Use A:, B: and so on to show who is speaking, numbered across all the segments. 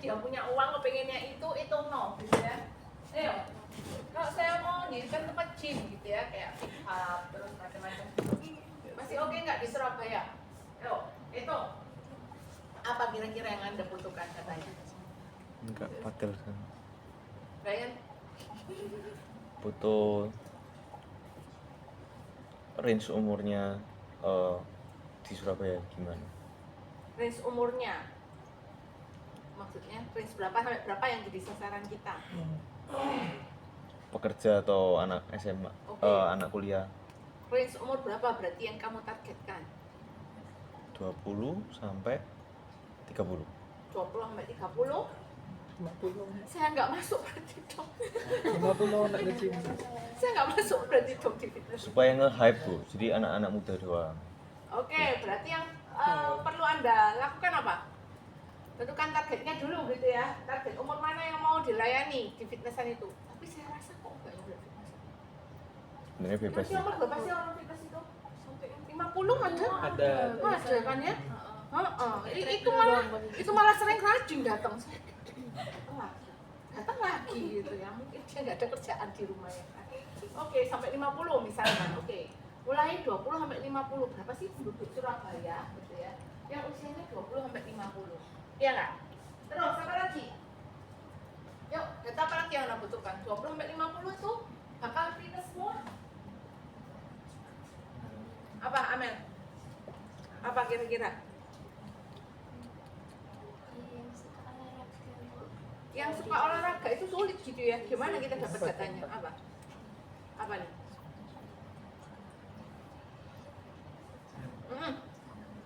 A: dia punya uang kepengennya itu no gitu ya. Ayo, kalau saya mau dirikan tempat gym gitu ya, kayak pick up terus macam-macam gitu. Masih oke nggak di Surabaya? Ayo, itu apa kira-kira yang Anda butuhkan katanya?
B: Enggak patel kan.
A: Brian?
B: Butuh range umurnya di Surabaya gimana?
A: Range umurnya? Maksudnya range berapa sampai berapa yang jadi sasaran kita?
B: Pekerja atau anak SMA, anak kuliah?
A: Range umur berapa berarti yang kamu targetkan?
B: 20 sampai 30.
A: 20 sampai 30?
C: 50.
A: Saya nggak masuk berarti dong.
C: 50 anak kecil.
A: Saya nggak masuk berarti dong di fitness.
B: Supaya nge-hype Bu, jadi anak-anak muda doang.
A: Oke, berarti yang perlu Anda lakukan apa? Tentukan targetnya dulu gitu ya. Target umur mana yang mau dilayani di fitnessan itu. Tapi saya rasa kok enggak ya udah fitnessan.
B: Sebenarnya bebas
A: Nanti
B: sih.
A: umur berapa sih orang fitness itu? Sampai 50 ada?
C: Ada.
A: Ada kan ya? Itu malah sering rajin datang. Datang lagi gitu ya. Mungkin dia nggak ada kerjaan di rumah ya kan. Oke, sampai 50 misalnya. Oke. Mulai 20 sampai 50. Berapa sih penduduk Surabaya gitu ya? Yang usianya 20 sampai 50. Iya nggak? Terus apa lagi? Yuk, data apa lagi yang Anda butuhkan? 20 sampai 50 itu bakal fitness semua? Apa, Amel? Apa kira-kira? Yang suka olahraga itu sulit gitu ya. Gimana kita dapat datanya? Apa? Apa nih?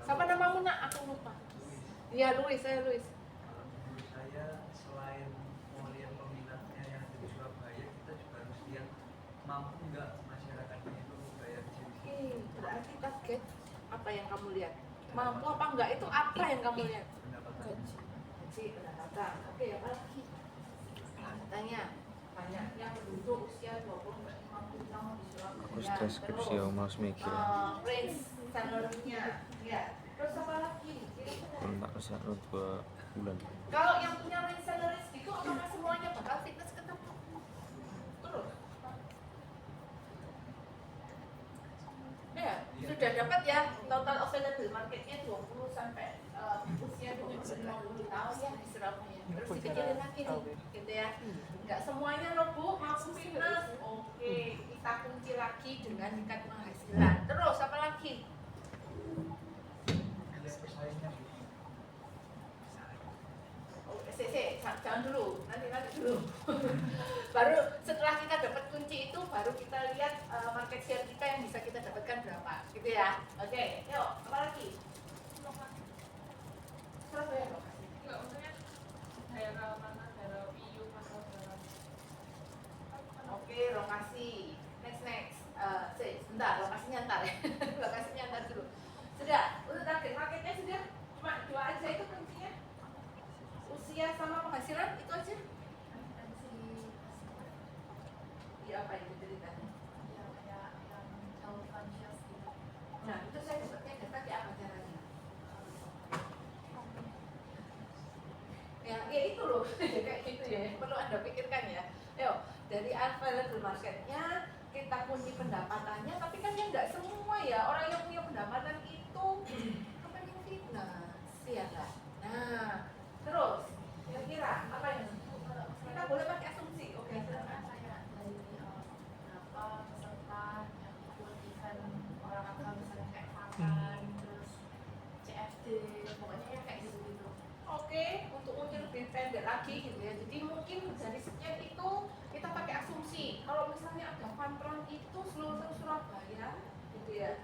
A: Siapa namamu nak? Aku lupa. Iya, Luis, saya Luis.
D: Menurut saya selain mau lihat peminatnya yang di Surabaya, kita juga harus lihat mampu nggak masyarakatnya itu bayar gym.
A: Oke, berarti target apa yang kamu lihat? Mampu apa enggak itu apa yang kamu lihat?
D: Pendapatan.
A: Gaji, pendapatan. Oke, apa lagi? Katanya banyaknya penduduk usia 20-50 tahun di Surabaya.
B: Aku stres skripsi, aku malas mikir.
A: Range salary-nya. Ya. Terus apa lagi?
B: Kalau nggak bisa 2 bulan.
A: Kalau yang punya range salary segitu, apakah semuanya bakal fitness ketemu? Terus? Ya, sudah dapat ya total available marketnya 20 sampai usia 20-50 tahun ya di Surabaya. Terus dikecilin lagi nih, gitu ya. Nggak semuanya loh Bu, mau fitness. Oke, kita kunci lagi dengan tingkat penghasilan. Terus apa lagi?
D: Lihat pesaingnya.
A: Jangan dulu, nanti dulu. Baru setelah kita dapat kunci itu, baru kita lihat market share kita yang bisa kita dapatkan berapa, gitu ya. Oke, yuk, apa lagi? Surabaya lokasi.
E: Enggak, maksudnya daerah mana, daerah Piyu, atau daerah
A: Oke, lokasi. Next. Sebentar, lokasinya ntar ya. Lokasinya ntar dulu. Sudah, untuk target marketnya sudah. Cuma 2 aja itu kuncinya. Usia sama penghasilan itu aja. Iya, apa itu ceritanya? Nah, itu saya dapatnya data di apa caranya? Ya itu loh, kayak gitu ya, perlu Anda pikirkan ya. Ayo, dari available marketnya, kita kunci pendapatannya, tapi kan ya nggak semua ya, orang yang punya pendapatan itu kepengen fitness, ya nggak? Nah, terus, kira-kira apa yang kita boleh pakai asumsi? Oke, silakan. Oke, untuk mungkin lebih pendek lagi gitu ya. Jadi mungkin dari sekian itu kita pakai asumsi. Kalau misalnya ada fun itu seluruh Surabaya, gitu ya.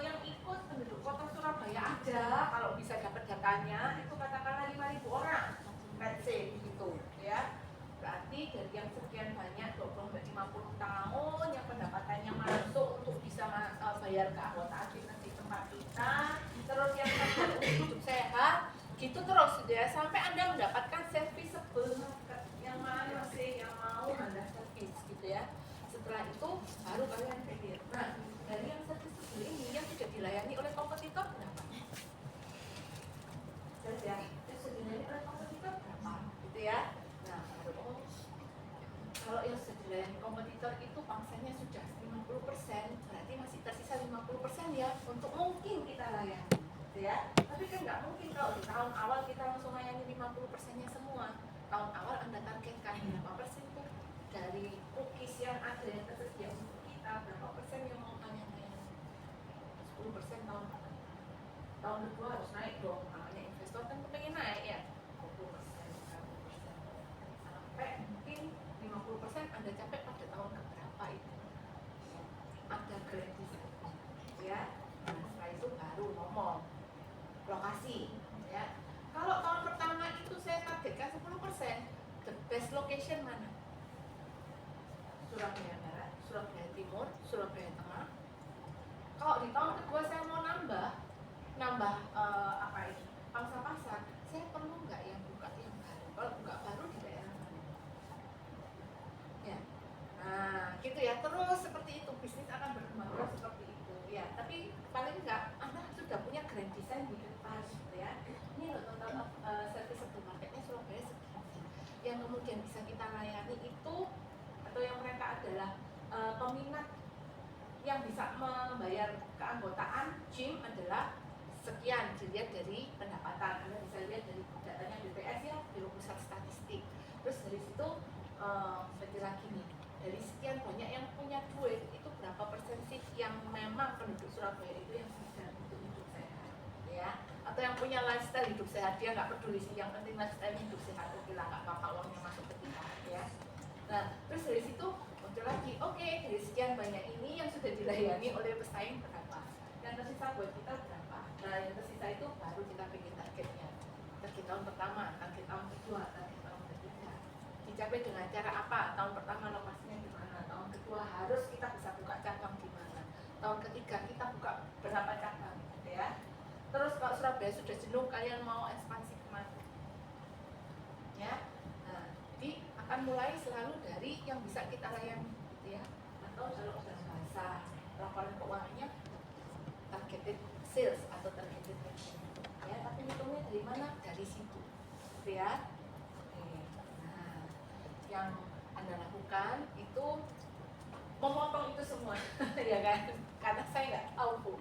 A: Yang ikut penduduk kota Surabaya ada, kalau bisa dapat datanya itu katakanlah 5.000 orang, let's say begitu, ya. Berarti dari yang sekian banyak 20-50 tahun yang pendapatannya masuk untuk bisa bayar keanggotaan di tempat kita, terus yang untuk hidup sehat, gitu terus ya sampai Anda mendapatkan serviceable yang mana sih yang mau Anda servis gitu ya. Setelah itu baru kalian pikir. Nah, dari yang serviceable ini yang tidak dilayani oleh kompetitor berapa? Terus ya, yang sudah dilayani oleh kompetitor kalau yang sudah dilayani kompetitor itu pangsanya sudah 50%, berarti masih tersisa 50% ya untuk mungkin kita layani, gitu ya. Tapi kan nggak mungkin kalau di tahun awal kita langsung layani 50%-nya semua. Tahun awal Anda targetkan berapa persen tuh dari cookies yang ada yang tersedia untuk kita, berapa persen yang mau layani? 10% tahun kedua harus naik dong, namanya investor kan pengen naik ya. 20%, 30%, sampai mungkin 50% Anda capai pada tahun keberapa itu ada gratis ya. Nah, setelah itu baru ngomong lokasi ya. Kalau tahun pertama itu saya targetkan 10%, the best location mana? Surabaya Barat, Surabaya Timur, Surabaya Tengah. Kalau di tahun kedua saya mau nambah apa ini, pangsa pasar, saya perlu nggak yang buka yang baru? Kalau buka baru di daerah mana? Ya, nah gitu ya. Terus seperti itu bisnis akan berkembang terus seperti itu ya. Tapi paling nggak Anda sudah punya grand design di depan, gitu ya. Ini loh total serviceable marketnya Surabaya segini. Yang kemudian bisa kita layani itu atau yang mereka adalah peminat yang bisa membayar keanggotaan gym adalah sekian, dilihat dari pendapatan. Anda bisa lihat dari datanya BPS ya, Biro Pusat Statistik. Terus dari situ seperti lagi nih, dari sekian banyak yang punya duit itu berapa persen sih yang memang penduduk Surabaya itu yang sadar untuk hidup sehat ya, atau yang punya lifestyle hidup sehat. Dia nggak peduli sih, yang penting lifestyle hidup sehat, oke lah, nggak apa-apa uangnya masuk ke kita ya. Nah terus dari situ muncul lagi, oke, dari sekian banyak ini yang sudah dilayani oleh pesaing berapa, yang tersisa buat kita berapa. Nah yang tersisa itu baru kita bikin targetnya, target tahun pertama, target tahun kedua, target tahun ketiga. Dicapai dengan cara apa? Tahun pertama lokasinya di mana, tahun kedua harus kita bisa buka cabang di mana, tahun ketiga kita buka berapa cabang, gitu ya. Terus kalau Surabaya sudah jenuh, kalian mau ekspansi kemana? Ya, nah, jadi akan mulai selalu dari yang bisa kita layani, gitu ya. Atau kalau dalam bahasa laporan keuangannya targeted sales atau targeted revenue, ya. Tapi hitungnya dari mana? Dari situ, gitu ya. Oke. Nah, yang Anda lakukan itu memotong itu semua, ya kan? Karena saya nggak tahu Bu,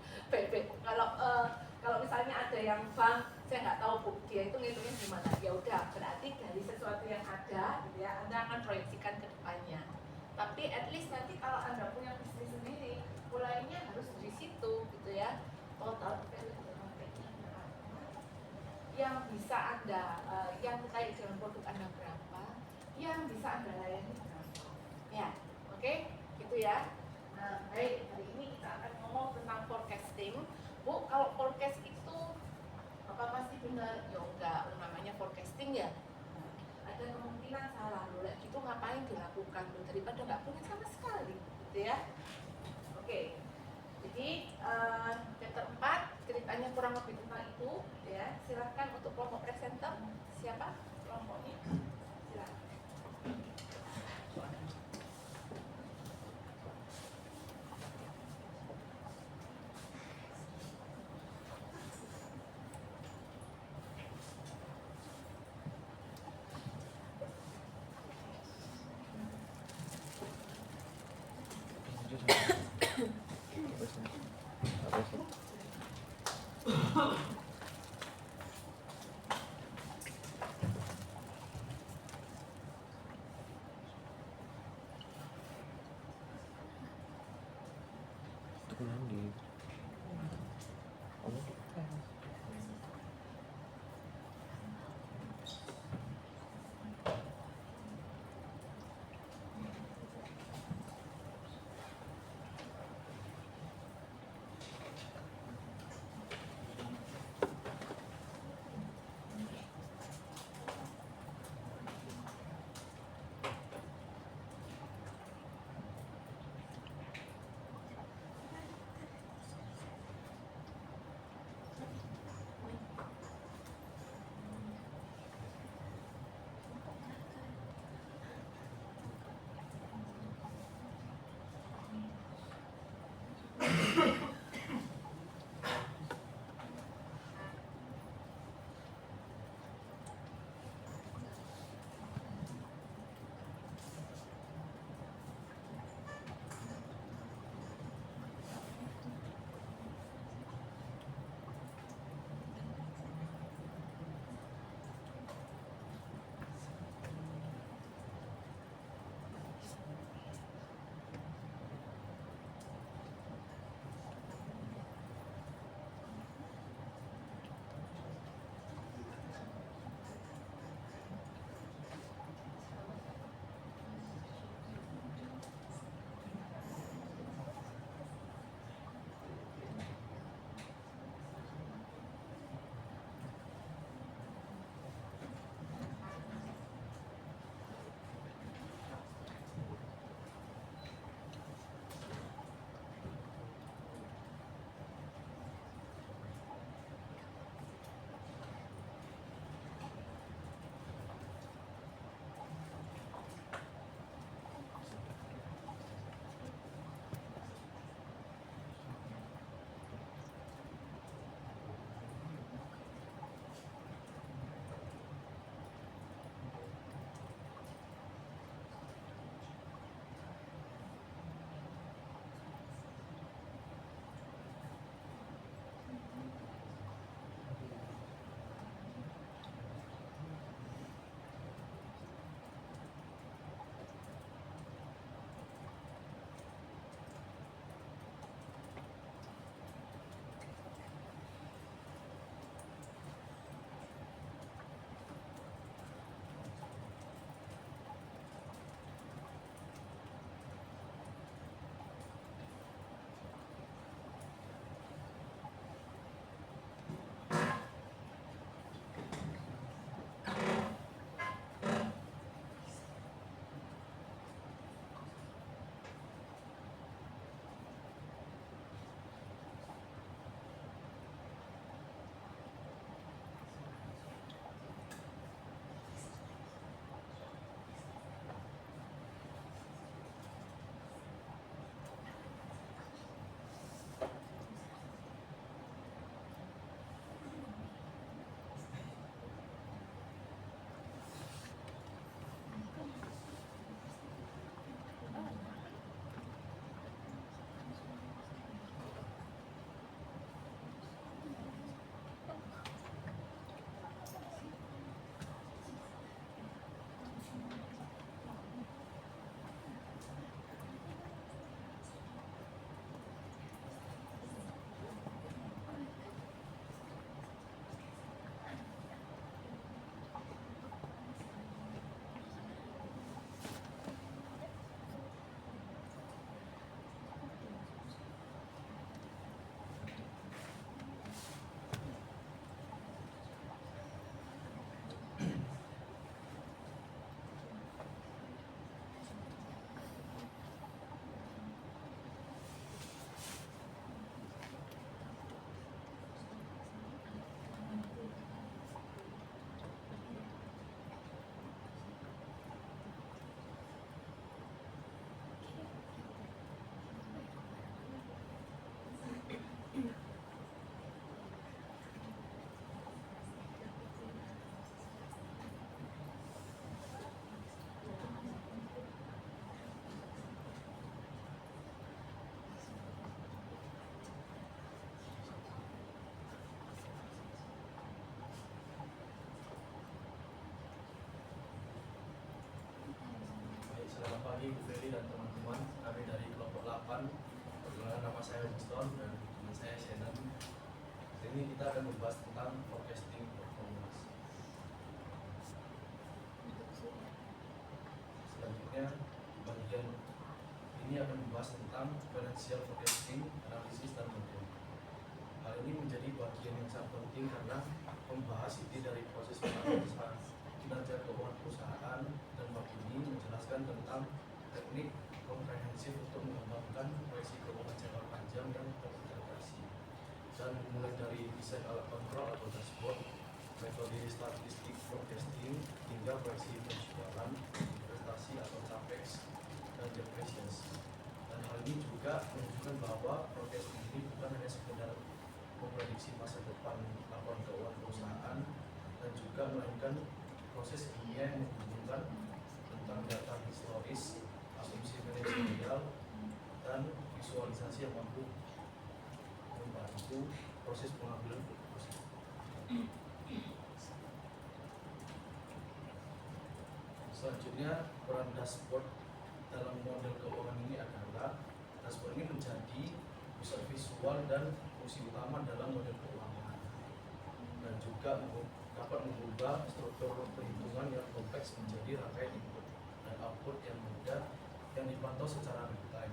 A: kalau misalnya ada yang bank, saya nggak tahu Bu, dia itu ngitungnya gimana. Ya udah, berarti dari sesuatu yang ada, gitu ya, Anda akan proyeksikan ke depannya. Tapi at least nanti kalau Anda punya bisnis sendiri, mulainya harus dari situ, gitu ya. Total value marketnya berapa, yang bisa Anda, yang terkait dengan produk Anda berapa, yang bisa Anda layani berapa, ya, oke, gitu ya. Nah, baik, hari ini kita akan ngomong tentang forecasting. Bu, kalau forecast itu apa pasti benar? Ya enggak, namanya forecasting ya. Nah, ada kemungkinan salah, loh, gitu ngapain dilakukan, loh, daripada nggak punya sama sekali, gitu ya. Oke, jadi chapter 4 ceritanya kurang lebih tentang itu, ya. Silakan untuk kelompok presenter, siapa kelompoknya? Silakan.
B: Apa sih? Itu mandi. Apa?
F: pagi Bu Feli dan teman-teman. Kami dari kelompok 8. Perkenalkan, nama saya Winston dan teman saya Shannon. Hari ini kita akan membahas tentang forecasting performance. Selanjutnya, bagian ini akan membahas tentang financial forecasting, analisis dan model. Hal ini menjadi bagian yang sangat penting karena membahas inti dari proses penganalisan kinerja keuangan perusahaan, dan bab ini menjelaskan tentang teknik komprehensif untuk mengembangkan proyeksi keuangan jangka panjang yang terintegrasi, dan mulai dari desain alat kontrol atau dashboard, metode statistik forecasting, hingga proyeksi penjualan, investasi atau capex, dan depresiasi. Dan hal ini juga menunjukkan bahwa forecasting ini bukan hanya sekedar memprediksi masa depan laporan keuangan perusahaan, dan juga melainkan proses ilmiah yang menghubungkan tentang data historis, asumsi manajerial, dan visualisasi yang mampu membantu proses pengambilan keputusan. Selanjutnya, peran dashboard dalam model keuangan ini adalah dashboard ini menjadi pusat visual dan fungsi utama dalam model keuangan, dan juga dapat mengubah struktur perhitungan yang kompleks menjadi rangkaian input dan output yang mudah yang dipantau secara real time,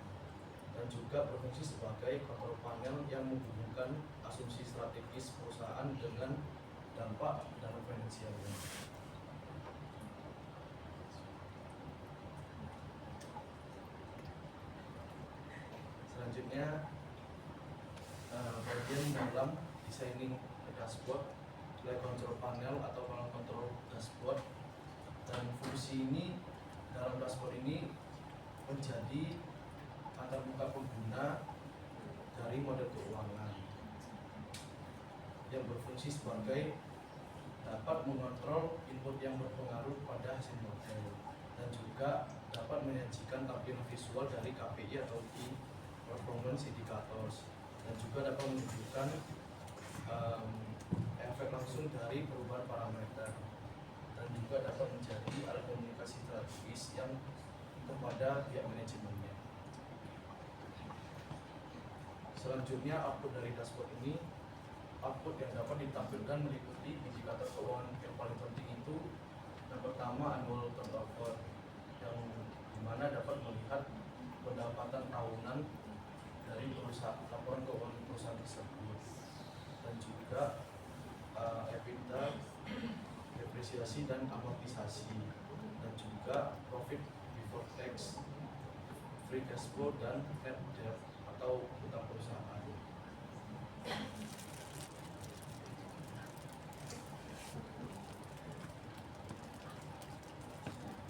F: dan juga berfungsi sebagai kontrol panel yang menghubungkan asumsi strategis perusahaan dengan dampak dalam finansialnya. Selanjutnya, bagian dalam designing dashboard, control panel atau panel kontrol dashboard, dan fungsi ini dalam dashboard ini menjadi antarmuka pengguna dari model keuangan yang berfungsi sebagai dapat mengontrol input yang berpengaruh pada hasil model, dan juga dapat menyajikan tampilan visual dari KPI atau Key Performance Indicators, dan juga dapat menunjukkan efek langsung dari perubahan parameter, dan juga dapat menjadi alat komunikasi strategis yang kepada pihak manajemennya. Selanjutnya, output dari dashboard ini, output yang dapat ditampilkan meliputi indikator keuangan yang paling penting itu yang pertama annual turnover, yang dimana dapat melihat pendapatan tahunan dari perusahaan, laporan keuangan perusahaan tersebut, dan juga EBITDA, depresiasi dan amortisasi, dan juga profit before tax, free cash flow, dan net debt atau utang perusahaan.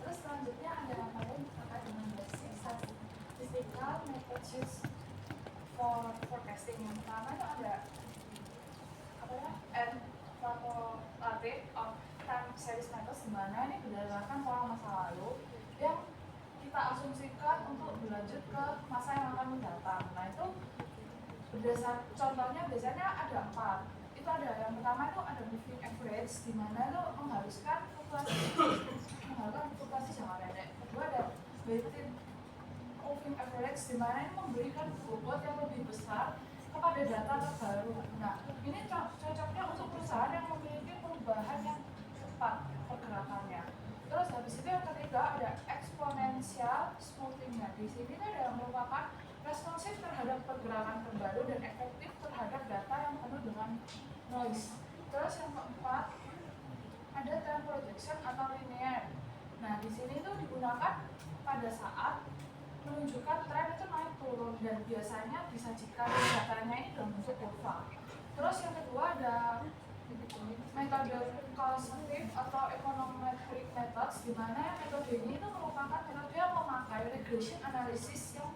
G: Terus selanjutnya ada apa lagi terkait dengan basic statistical methods used for forecasting. Yang pertama itu ada apa ya? Extrapolative of time series methods, di mana ini berdasarkan pola masa lalu yang kita asumsikan untuk berlanjut ke masa yang akan mendatang. Nah itu berdasar contohnya biasanya ada 4. Itu ada yang pertama itu ada moving average, di mana itu mengharuskan fluktuasi jangka pendek. Kedua ada weighted moving average, di mana ini memberikan bobot yang lebih besar kepada data terbaru. Nah, ini cocoknya untuk perusahaan yang memiliki perubahan yang cepat pergerakannya. Terus habis itu yang ketiga ada exponential smoothing. Nah, di sini ada yang merupakan responsif terhadap pergerakan terbaru dan efektif terhadap data yang penuh dengan noise. Terus yang keempat ada trend projection atau linear. Nah, di sini itu digunakan pada saat menunjukkan tren itu naik turun, dan biasanya disajikan datanya ini dalam bentuk kurva. Terus yang kedua ada metode causative atau econometric methods, di mana metode ini itu merupakan metode yang memakai regression analysis yang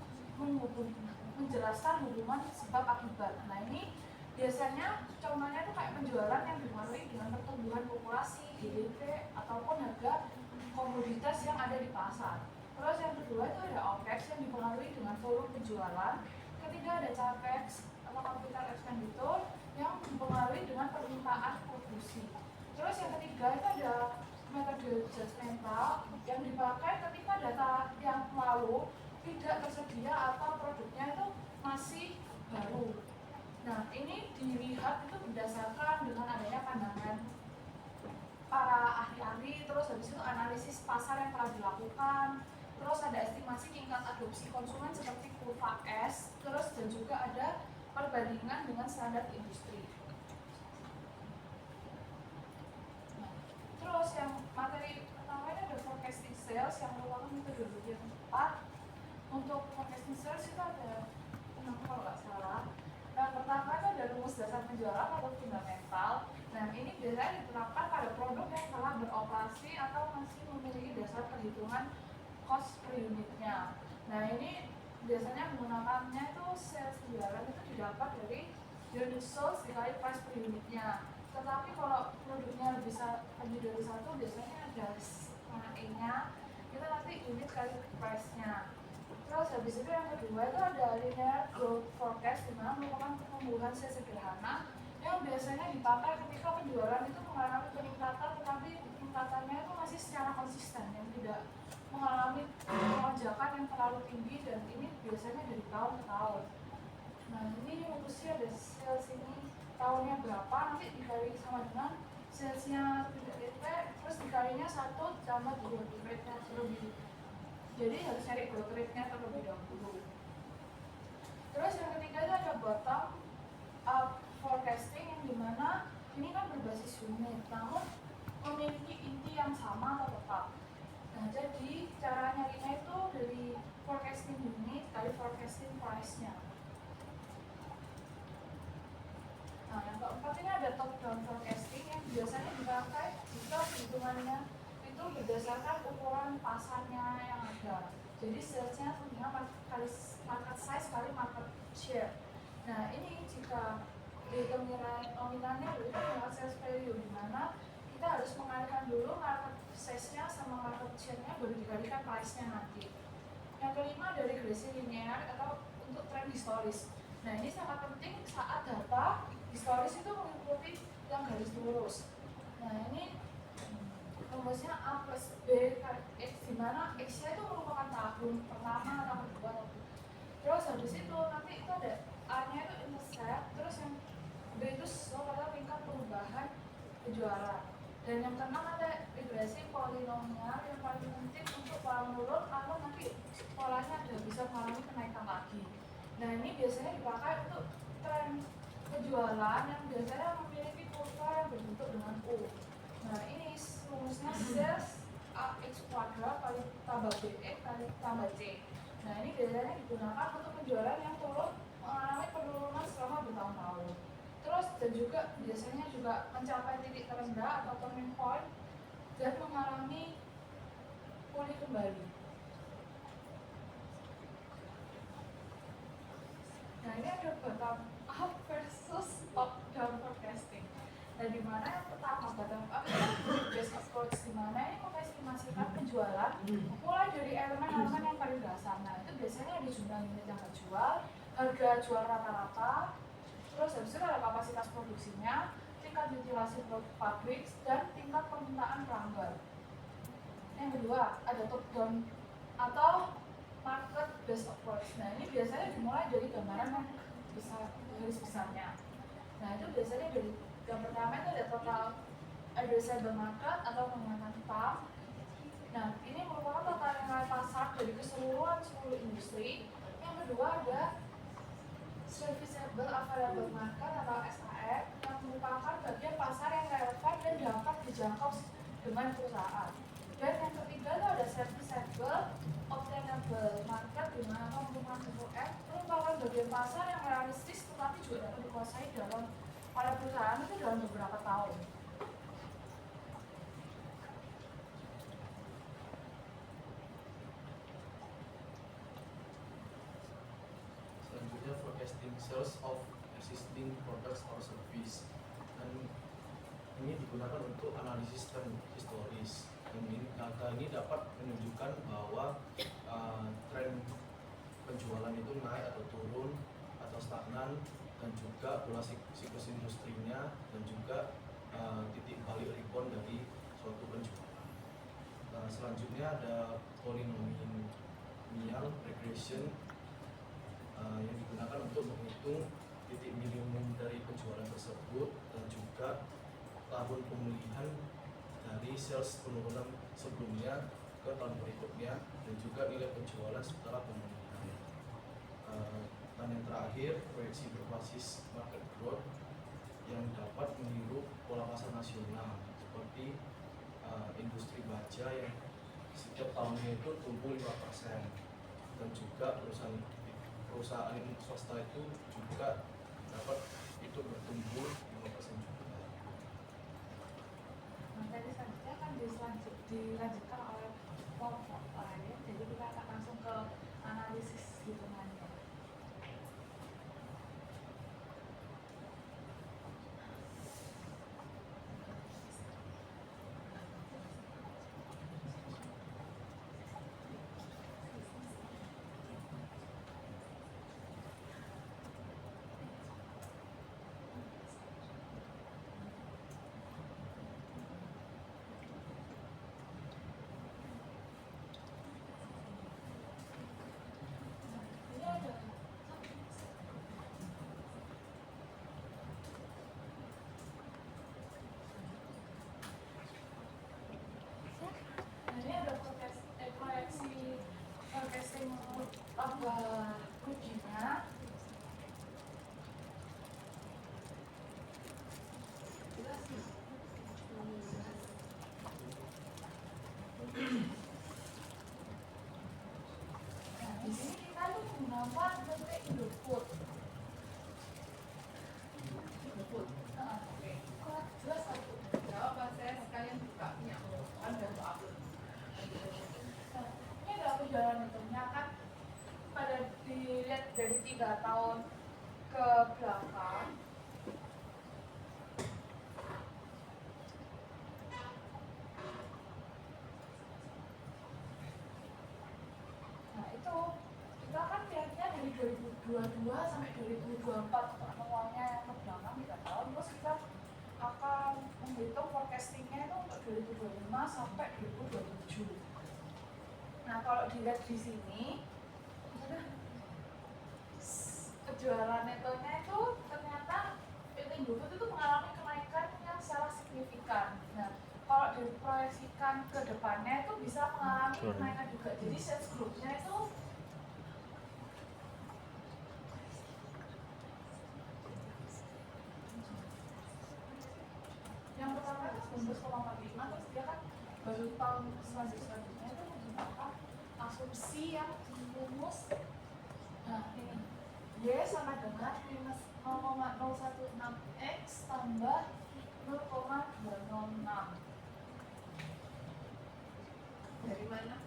G: menjelaskan hubungan sebab akibat. Nah ini biasanya contohnya itu kayak penjualan yang dipengaruhi dengan pertumbuhan populasi, GDP, ataupun harga komoditas yang ada di pasar. Terus yang kedua itu ada OPEX yang dipengaruhi dengan volume penjualan. Ketiga ada CAPEX atau capital expenditure yang dipengaruhi dengan permintaan produksi. Terus yang ketiga itu ada metode judgmental yang dipakai ketika data yang lalu baru tidak tersedia atau produknya itu masih baru. Nah, ini dilihat itu berdasarkan dengan adanya pandangan para ahli-ahli, terus habis itu analisis pasar yang telah dilakukan, terus ada estimasi tingkat adopsi konsumen seperti kurva S, terus dan juga ada perbandingan dengan standar industri. Nah, terus yang materi pertamanya ada forecasting sales yang merupakan metodologi yang tepat. Untuk forecasting sales itu ada 6 kalau nggak salah. Yang pertama itu ada rumus dasar penjualan atau fundamental. Nah, ini biasanya diterapkan pada produk yang telah beroperasi atau masih memiliki dasar perhitungan cost per unitnya. Nah, ini biasanya menggunakannya itu sales penjualan itu didapat dari unit sold dikali price per unitnya. Tetapi kalau produknya lebih dari satu, biasanya ada E-nya, itu nanti unit kali price-nya. Terus habis itu yang kedua itu ada linear growth forecast, di mana merupakan pertumbuhan sederhana yang biasanya dipakai ketika penjualan itu mengalami peningkatan, tetapi peningkatannya itu masih secara konsisten, yang tidak mengalami lonjakan yang terlalu tinggi, dan ini biasanya dari tahun ke tahun. Nah, ini rumusnya ada sales ini tahunnya berapa, nanti dikali sama dengan salesnya terus dikalinya 1 tambah growth rate-nya terlebih. Jadi harus cari growth rate-nya terlebih dahulu. Terus yang ketiga itu ada bottom up forecasting, yang dimana ini kan berbasis unit, namun memiliki inti yang sama atau tetap. Nah, jadi cara nyarinya itu dari forecasting unit kali forecasting price-nya. Nah, yang keempat ini ada top down forecasting yang biasanya dipakai jika perhitungannya itu berdasarkan ukuran pasarnya yang ada. Jadi salesnya dengan market size kali market share. Nah, ini jika dihitung nilai nominalnya berarti dengan sales value, di mana kita harus mengalihkan dulu market size-nya sama market share-nya baru dikalikan price-nya nanti. Yang kelima dari regresi linear atau untuk tren historis. Nah, ini sangat penting saat data historis itu mengikuti yang garis lurus. Nah, ini rumusnya A plus B kali X, di mana X-nya itu merupakan tahun pertama atau kedua. Terus habis itu nanti itu ada A-nya itu intercept, terus yang B itu slope atau tingkat perubahan penjualan. Dan yang keenam ada regresi polinomial yang paling penting untuk pola menurun, lalu nanti polanya ada bisa mengalami kenaikan lagi. Nah, ini biasanya dipakai untuk tren penjualan yang biasanya memiliki kurva yang berbentuk dengan U. Nah, ini rumusnya sales AX kuadrat kali tambah BX kali tambah C. Nah, ini biasanya digunakan untuk penjualan yang turun mengalami penurunan selama bertahun-tahun. Terus dan juga biasanya juga mencapai titik terendah atau turning point dan mengalami pulih kembali. Nah, ini ada bottom up versus top down forecasting. Nah, di mana yang pertama bottom up itu base approach, di mana ini mengestimasikan penjualan mulai dari elemen-elemen yang paling dasar. Nah, itu biasanya ada jumlah unit yang terjual, harga jual rata-rata, terus habis itu ada kapasitas produksinya, tingkat utilasi produk pabrik, dan tingkat permintaan pelanggan. Yang kedua ada top down atau market based approach. Nah, ini biasanya dimulai dari gambaran yang besar, garis besarnya. Nah, itu biasanya dari yang pertama itu ada total addressable market atau menggunakan TAM. Nah, ini merupakan total nilai pasar dari keseluruhan 10 industri. Yang kedua ada serviceable available market atau SAM, yang merupakan bagian pasar yang relevan dan dapat dijangkau dengan perusahaan. Dan yang ketiga itu ada serviceable obtainable market, di mana merupakan merupakan bagian pasar yang realistis tetapi juga dapat dikuasai oleh perusahaan itu dalam beberapa tahun.
F: Selanjutnya forecasting sales of existing products or service, dan ini digunakan untuk analisis tren historis. Data ini dapat menunjukkan bahwa tren penjualan itu naik atau turun atau stagnan, dan juga pola siklus industrinya, dan juga titik balik rebound dari suatu penjualan. Selanjutnya ada polinomial regression yang digunakan untuk menghitung titik minimum dari penjualan tersebut dan juga tahun pemulihan dari sales penurunan sebelumnya ke tahun berikutnya dan juga nilai penjualan setelah pemulihan. Dan yang terakhir, proyeksi berbasis market growth yang dapat meniru pola pasar nasional seperti industri baja yang setiap tahunnya itu tumbuh 5% dan juga perusahaan swasta itu juga dapat itu bertumbuh 5% juga.
G: Materi selanjutnya akan dilanjutkan oleh kelompok lain, jadi kita akan langsung ke analisis hitungannya. Ini ada ini ada proyeksi forecasting laba ruginya. Nah, di sini kita tuh menggunakan PT Indofood. Nah, oke. Kok jelas aku?
A: Gak apa, saya sekalian buka punya kan udah mau upload.
G: Nah, ini ada perjalanan hitungnya kan pada dilihat dari 3 tahun ke belakang. Nah itu kita kan lihatnya dari 2022 sampai 2024 untuk anualnya yang ke belakang 3 tahun, terus kita akan menghitung forecastingnya itu untuk 2025 sampai 2027. Nah kalau dilihat di sini penjualan netonya itu ternyata PT Indofood itu mengalami kenaikan yang secara signifikan. Nah kalau diproyeksikan ke depannya itu bisa mengalami kenaikan juga. Jadi sales growth-nya itu yang pertama itu 19,45, terus dia kan baru tahun selanjutnya itu menggunakan asumsi yang rumus. Nah ini Y sama dengan minus 0,016 tambah 0,206.
A: Dari mana?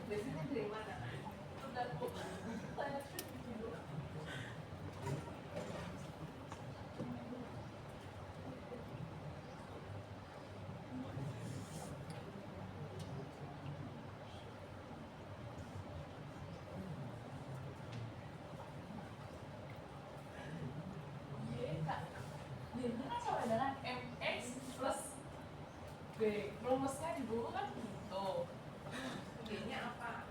A: Biasanya dari mana?
G: Udah Bu. Saya dulu. Y Kak. Y-nya kan sama dengan MX plus B. Rumusnya di buku kan gitu.
A: Y-nya apa?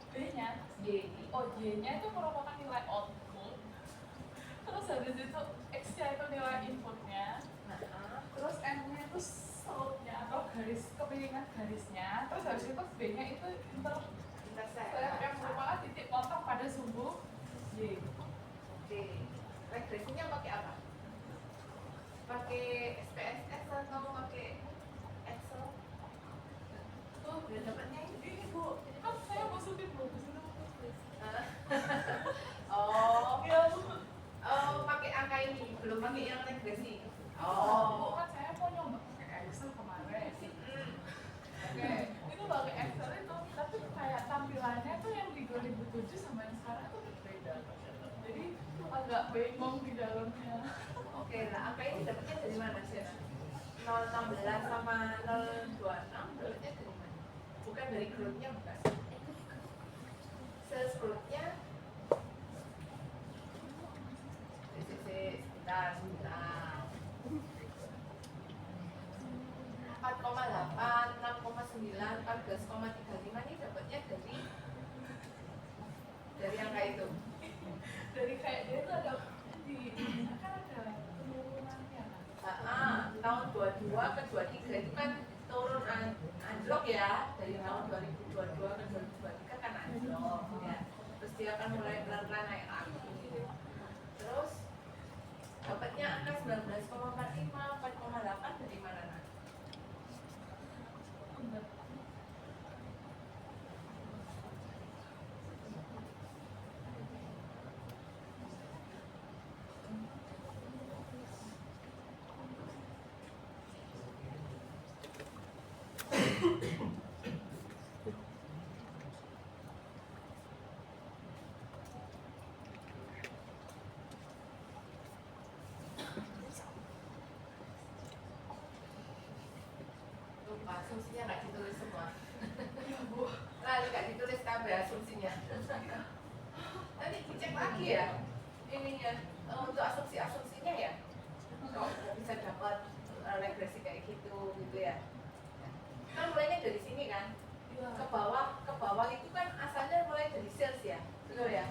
G: B-nya, Y-nya itu merupakan nilai output. Terus habis itu X-nya itu nilai inputnya.
A: Nah,
G: Terus M-nya itu slope-nya atau garis kemiringan garisnya. Terus habis itu B-nya itu
A: intercept
G: yang merupakan titik potong pada sumbu Y.
A: Oke. Regresinya pakai apa? Pakai SPSS atau pakai Excel? Tuh, udah dapatnya ini.
G: Ini Bu, kan saya masukin Bu, di sini tulis.
A: Oh,
G: Ya Bu.
A: pakai angka ini, belum pakai yang regresi.
G: Bu, kan saya mau nyoba pakai Excel kemarin.
A: Hmm.
G: Oke, itu pakai Excel itu, tapi kayak tampilannya tuh yang di 2007 sama yang sekarang tuh berbeda. Jadi agak bingung di dalamnya.
A: Oke, nah angka ini dapatnya dari mana sih? 016 sama 026 dapatnya dari mana? Bukan dari growth-nya, bukan. Sales growth-nya sekitar 4,8, 6,9, 14,35 ini dapatnya dari angka itu.
G: Dari kayak dia itu ada di kan ada penurunannya kan.
A: Tahun 22 ke 23 itu kan turun anjlok ya, dari tahun 2022 ke 2023 kan anjlok ya. Terus dia akan mulai pelan-pelan naik lagi gitu. Terus dapatnya angka 19,45, 4,8 dari mana nak? Lupa, asumsinya nggak ditulis semua. Lalu nggak ditulis kabel asumsinya. Nanti dicek lagi ya ininya untuk asumsinya ya. Kalau bisa dapat regresi kayak gitu ya. Kan mulainya dari sini kan, ke bawah itu kan asalnya mulai dari sales ya, betul ya?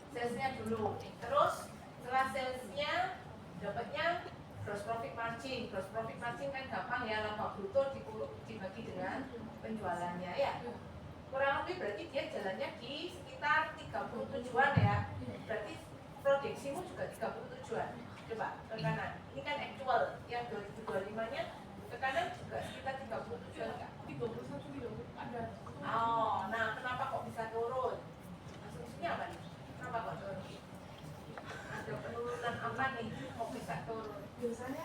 A: Salesnya dulu, terus setelah salesnya dapatnya gross profit margin. Gross profit margin kan gampang ya, laba bruto dibagi dengan penjualannya ya. Kurang lebih berarti dia jalannya di sekitar 37-an ya. Berarti prediksimu juga 37-an. Coba ke kanan. Ini kan actual yang 2025-nya ke kanan juga sekitar 37-an enggak?
G: 31 kilo ada.
A: Oh, nah kenapa kok bisa turun? Asumsinya apa nih? Kenapa kok turun? Ada penurunan apa nih? Kok bisa turun?
G: Biasanya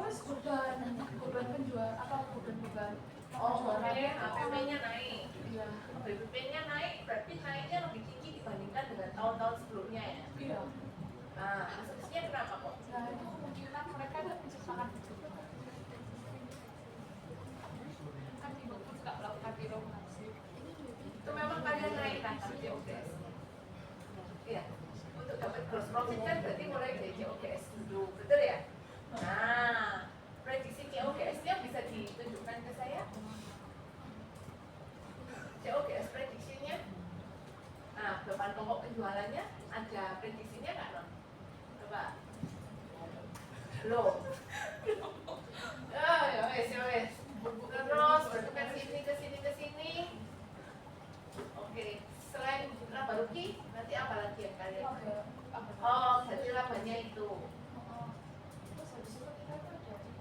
G: wes beban penjual atau beban
A: Oh,
G: penjualannya
A: APP-nya naik.
G: Iya.
A: BBP-nya naik, berarti naiknya lebih tinggi dibandingkan dengan tahun-tahun sebelumnya ya.
G: Iya.
A: Nah, asumsinya kenapa kok?
G: Nah itu kemungkinan mereka ada menciptakan kan ibu pun suka melakukan inovasi.
A: Itu memang kalian naik kan JOGS? Iya. Untuk dapat gross profit kan berarti mulai dari JOGS dulu, betul ya? Nah, prediksi JOGS-nya bisa ditunjukkan ke saya? JOGS prediksinya? Nah, beban pokok penjualannya ada prediksinya nggak non? Coba. Belum. Ya wes. Terus bentukkan sini ke sini. Oke. Selain laba rugi, nanti apa lagi yang kalian? Oh, berarti labanya itu.
G: Terus habis itu kita tuh dari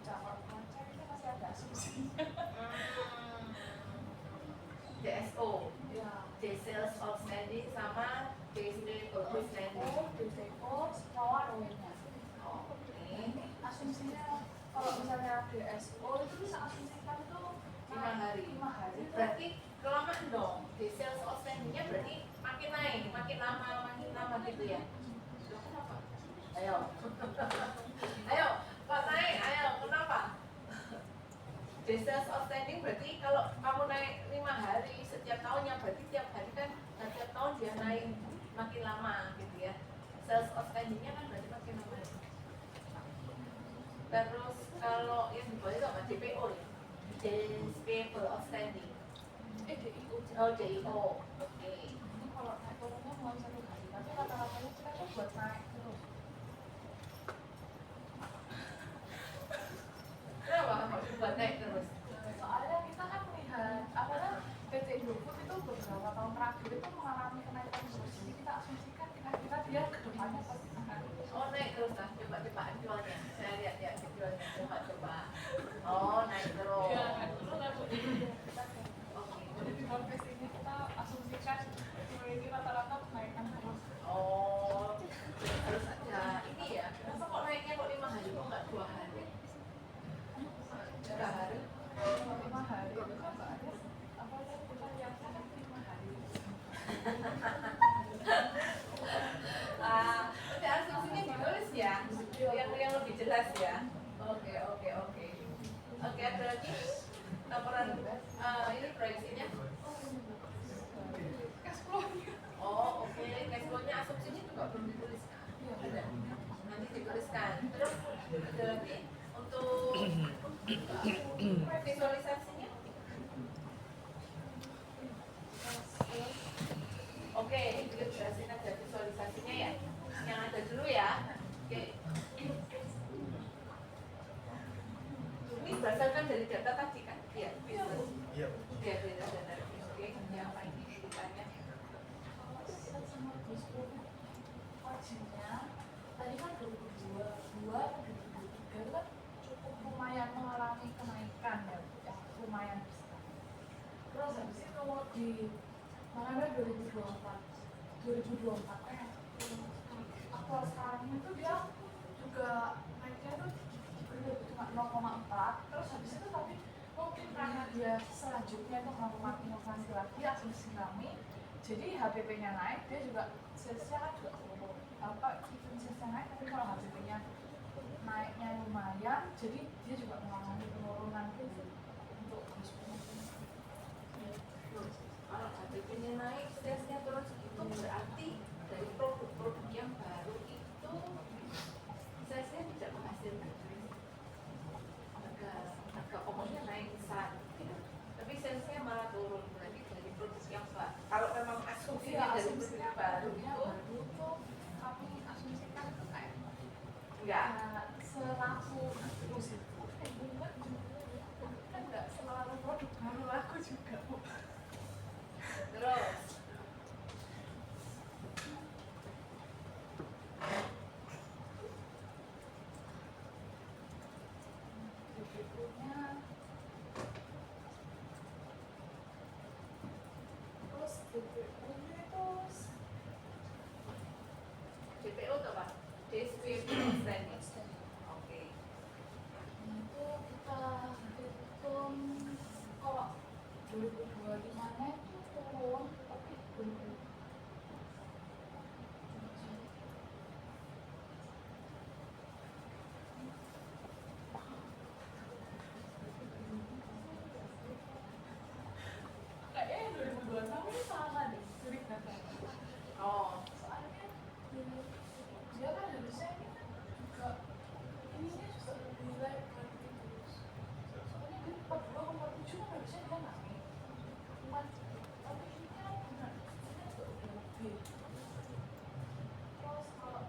G: cabang konser itu masih ada asumsi.
A: DSO,
G: Ya.
A: Day Sales Outstanding sama Day Stable Outstanding.
G: DSO, semua ruinnya.
A: Oke.
G: Ini asumsinya kalau misalnya DSO itu bisa asumsikan tuh
A: 5 hari.
G: 5 hari.
A: Berarti kelamaan dong. Day Sales Outstandingnya berarti makin naik, makin lama gitu ya. Loh, kenapa? Ayo. Ayo, kok naik? Ayo, kenapa? Day Sales Outstanding berarti kalau kamu naik 5 hari setiap tahunnya, berarti tiap hari kan setiap tahun dia naik makin lama gitu ya. Sales Outstandingnya kan berarti makin lama. Terus kalau yang di bawah itu apa? DPO ya? Days Payable Outstanding.
G: DIO.
A: Oh, DIO. Oke.
G: Ini kalau naik turunnya mulai 1 hari, tapi rata-ratanya kita tuh buat naik terus.
A: Kenapa kamu dibuat naik terus?
G: Soalnya kita kan melihat apalagi PT Indofood itu beberapa tahun terakhir itu mengalami kenaikan terus. Jadi kita asumsikan kira-kira dia ke depannya pasti akan
A: Oh, naik terus lah. Coba jualnya. Saya lihat ya jualnya. Coba. Oh, naik terus.
G: ya terus aku kita
A: Oke.
G: jadi di podcast ini kita asumsikan ini rata-rata kenaikan terus.
A: Oh, yang lebih jelas ya. Oke, ada lagi laporan ini proyeksinya. Oh, oke. Cash flow-nya asumsinya juga belum dituliskan. Ada. Nanti dituliskan. Terus ada lagi untuk visualisasinya. Oke, kita jelasin aja visualisasinya ya. Yang ada dulu ya. Oke. Ini berdasarkan dari data tadi kan? Iya.
F: Iya.
A: Iya, dari data tadi. Oke, yang apa ini ceritanya?
G: Wajibnya tadi kan 2022 2023 kan cukup lumayan mengalami kenaikan ya, yang lumayan besar. Terus habis itu di mana 2024 aktual sekarang itu dia juga naiknya tuh cuma 0,4. Terus habis itu tapi mungkin karena dia selanjutnya itu mau makin inovasi lagi asumsi kami, jadi HPP-nya naik, dia juga salesnya kan juga turun. Even salesnya naik, tapi kalau HPP-nya naiknya lumayan, jadi dia juga mengalami penurunan untuk gross profit.
A: Kalau HPP-nya naik, salesnya turun segitu, berarti dari produk-produk yang baru itu salesnya tidak menghasilkan. Harga pokoknya naik besar, tapi salesnya malah turun. Berarti dari produk yang baru. Kalau memang asumsinya dari produk yang baru
G: itu kami asumsikan itu kayak
A: enggak.
G: selaku terus itu kan nggak selalu produk baru laku juga.
A: Terus
G: Berikutnya terus DPO-nya itu
A: DPO itu apa? Distribution Standing. Oke.
G: itu kita hitung kalau 2025-nya itu turun tapi belum kayaknya 2026 ini sama deh sulit datanya.
A: Oh,
G: Soalnya dia kan harusnya ini kan juga ininya juga lebih lebar gitu. Soalnya dia 42,7 kan harusnya dia naik. Cuman tapi ini kan benar, ini juga udah lebih. Terus kalau